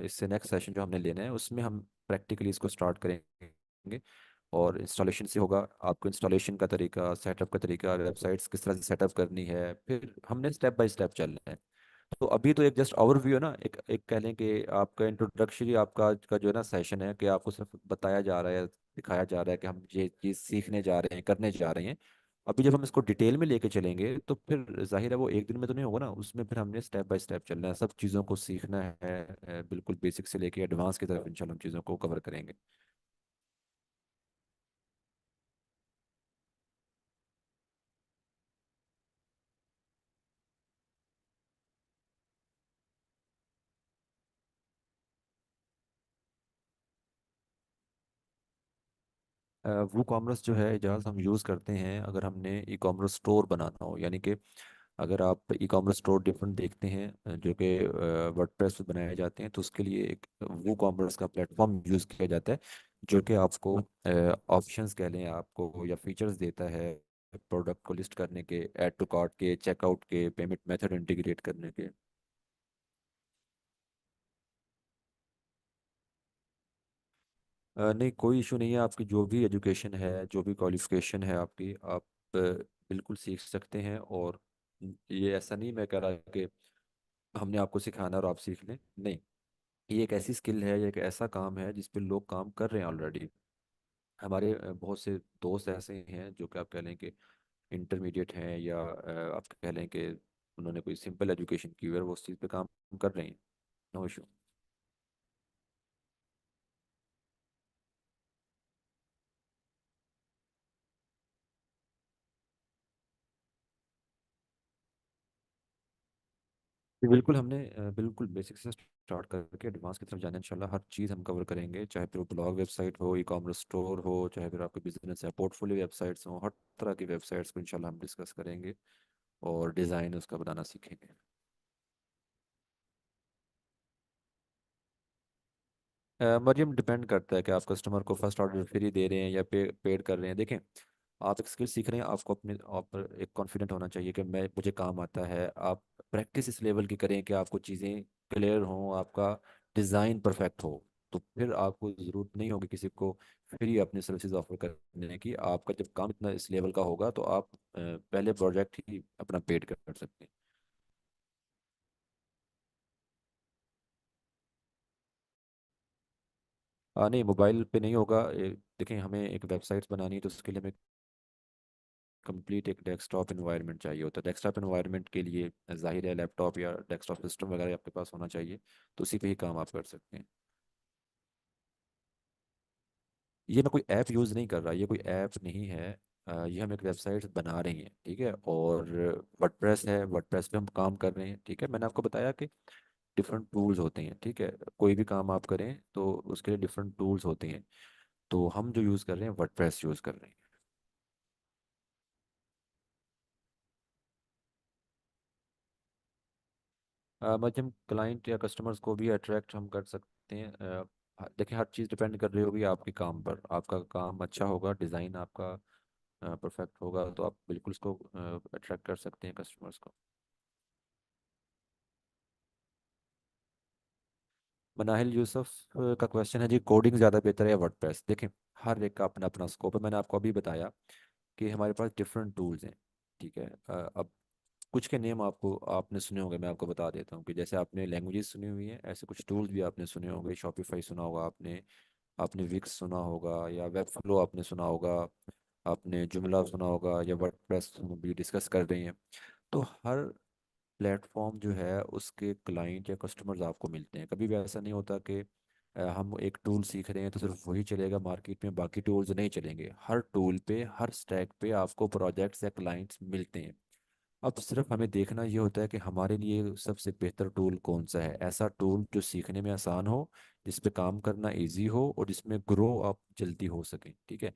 इससे नेक्स्ट सेशन जो हमने लेना है उसमें हम प्रैक्टिकली इसको स्टार्ट करेंगे। और इंस्टॉलेशन से होगा। आपको इंस्टॉलेशन का तरीका, सेटअप का तरीका, वेबसाइट्स किस तरह से सेटअप करनी है, फिर हमने स्टेप बाय स्टेप चलना है। तो अभी तो एक जस्ट ओवरव्यू है ना, एक एक कह लें कि आपका इंट्रोडक्टरी आपका आज का जो है ना सेशन है, कि आपको सिर्फ बताया जा रहा है, दिखाया जा रहा है कि हम ये चीज़ सीखने जा रहे हैं, करने जा रहे हैं। अभी जब हम इसको डिटेल में लेके चलेंगे तो फिर जाहिर है वो एक दिन में तो नहीं होगा ना, उसमें फिर हमने स्टेप बाय स्टेप चलना है, सब चीज़ों को सीखना है। बिल्कुल बेसिक से लेके एडवांस की तरफ इंशाल्लाह हम चीज़ों को कवर करेंगे। वो कॉमर्स जो है एजाज हम यूज़ करते हैं अगर हमने ई कॉमर्स स्टोर बनाना हो, यानी कि अगर आप ई कॉमर्स स्टोर डिफरेंट देखते हैं जो कि वर्डप्रेस पे बनाए जाते हैं, तो उसके लिए एक वो कॉमर्स का प्लेटफॉर्म यूज़ किया जाता है जो कि आपको ऑप्शंस कह लें आपको या फीचर्स देता है प्रोडक्ट को लिस्ट करने के, ऐड टू कार्ट के, चेकआउट के, पेमेंट मेथड इंटीग्रेट करने के। नहीं, कोई इशू नहीं है। आपकी जो भी एजुकेशन है, जो भी क्वालिफिकेशन है आपकी, आप बिल्कुल सीख सकते हैं। और ये ऐसा नहीं मैं कह रहा कि हमने आपको सिखाना और आप सीख लें, नहीं। ये एक ऐसी स्किल है, ये एक ऐसा काम है जिस पे लोग काम कर रहे हैं ऑलरेडी। हमारे बहुत से दोस्त ऐसे हैं जो कि आप कह लें कि इंटरमीडिएट हैं, या आप कह लें कि उन्होंने कोई सिंपल एजुकेशन की हुई है, वो उस चीज़ पे काम कर रहे हैं। No issue. जी बिल्कुल, हमने बिल्कुल बेसिक से स्टार्ट करके एडवांस की तरफ जाना है इंशाल्लाह। हर चीज़ हम कवर करेंगे, चाहे फिर वो ब्लॉग वेबसाइट हो, ई कॉमर्स स्टोर हो, चाहे फिर आपके बिजनेस है, पोर्टफोलियो वेबसाइट्स हो, हर तरह की वेबसाइट्स को इंशाल्लाह हम डिस्कस करेंगे और डिज़ाइन उसका बनाना सीखेंगे। मरियम, डिपेंड करता है कि आप कस्टमर को फर्स्ट ऑर्डर फ्री दे रहे हैं या पेड कर रहे हैं। देखें, आप एक स्किल सीख रहे हैं, आपको अपने आप पर एक कॉन्फिडेंट होना चाहिए कि मैं मुझे काम आता है। आप प्रैक्टिस इस लेवल की करें कि आपको चीज़ें क्लियर हों, आपका डिज़ाइन परफेक्ट हो। तो फिर आपको ज़रूरत नहीं होगी किसी को फ्री अपनी सर्विसेज ऑफर करने की। आपका जब काम इतना इस लेवल का होगा तो आप पहले प्रोजेक्ट ही अपना पेड कर सकते हैं। नहीं, मोबाइल पे नहीं होगा। देखें, हमें एक वेबसाइट बनानी है तो उसके लिए हमें कंप्लीट एक डेस्कटॉप इन्वायरमेंट चाहिए होता है। डेस्कटॉप इन्वायरमेंट के लिए जाहिर है लैपटॉप या डेस्कटॉप सिस्टम वगैरह आपके पास होना चाहिए, तो उसी पे ही काम आप कर सकते हैं। ये मैं कोई ऐप यूज़ नहीं कर रहा, ये कोई ऐप नहीं है। ये हम एक वेबसाइट बना रहे हैं, ठीक है। और वर्डप्रेस है, वर्डप्रेस पे हम काम कर रहे हैं, ठीक है। मैंने आपको बताया कि डिफरेंट टूल्स होते हैं, ठीक है। कोई भी काम आप करें तो उसके लिए डिफरेंट टूल्स होते हैं। तो हम जो यूज़ कर रहे हैं वर्डप्रेस यूज़ कर रहे हैं। बस हम क्लाइंट या कस्टमर्स को भी अट्रैक्ट हम कर सकते हैं। देखिए, हर चीज़ डिपेंड कर रही होगी आपके काम पर। आपका काम अच्छा होगा, डिज़ाइन आपका परफेक्ट होगा, तो आप बिल्कुल उसको अट्रैक्ट कर सकते हैं कस्टमर्स को। मनाहिल यूसुफ का क्वेश्चन है जी, कोडिंग ज़्यादा बेहतर है या वर्डप्रेस? देखें, हर एक का अपना अपना स्कोप है। मैंने आपको अभी बताया कि हमारे पास डिफरेंट टूल्स हैं, ठीक है। अब कुछ के नेम आपको आपने सुने होंगे, मैं आपको बता देता हूँ कि जैसे आपने लैंग्वेजेस सुनी हुई हैं, ऐसे कुछ टूल्स भी आपने सुने होंगे। शॉपिफाई सुना होगा आपने, आपने विक्स सुना होगा, या वेब फ्लो आपने सुना होगा, आपने जुमला सुना होगा, या वर्डप्रेस हम भी डिस्कस कर रहे हैं। तो हर प्लेटफॉर्म जो है उसके क्लाइंट या कस्टमर्स आपको मिलते हैं। कभी भी ऐसा नहीं होता कि हम एक टूल सीख रहे हैं तो सिर्फ वही चलेगा मार्केट में, बाकी टूल्स नहीं चलेंगे। हर टूल पे, हर स्टैक पे आपको प्रोजेक्ट्स या क्लाइंट्स मिलते हैं। अब सिर्फ हमें देखना ये होता है कि हमारे लिए सबसे बेहतर टूल कौन सा है, ऐसा टूल जो सीखने में आसान हो, जिस पे काम करना इजी हो और जिसमें ग्रो आप जल्दी हो सकें, ठीक है।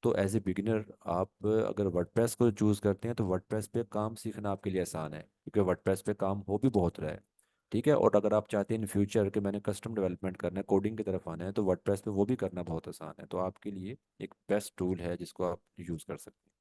तो एज ए बिगिनर आप अगर वर्डप्रेस को चूज़ करते हैं तो वर्डप्रेस पे काम सीखना आपके लिए आसान है, क्योंकि वर्डप्रेस पे काम हो भी बहुत रहा है, ठीक है। और अगर आप चाहते हैं इन फ्यूचर कि मैंने कस्टम डेवलपमेंट करना है, कोडिंग की तरफ आना है, तो वर्डप्रेस पे वो भी करना बहुत आसान है। तो आपके लिए एक बेस्ट टूल है जिसको आप यूज़ कर सकते हैं।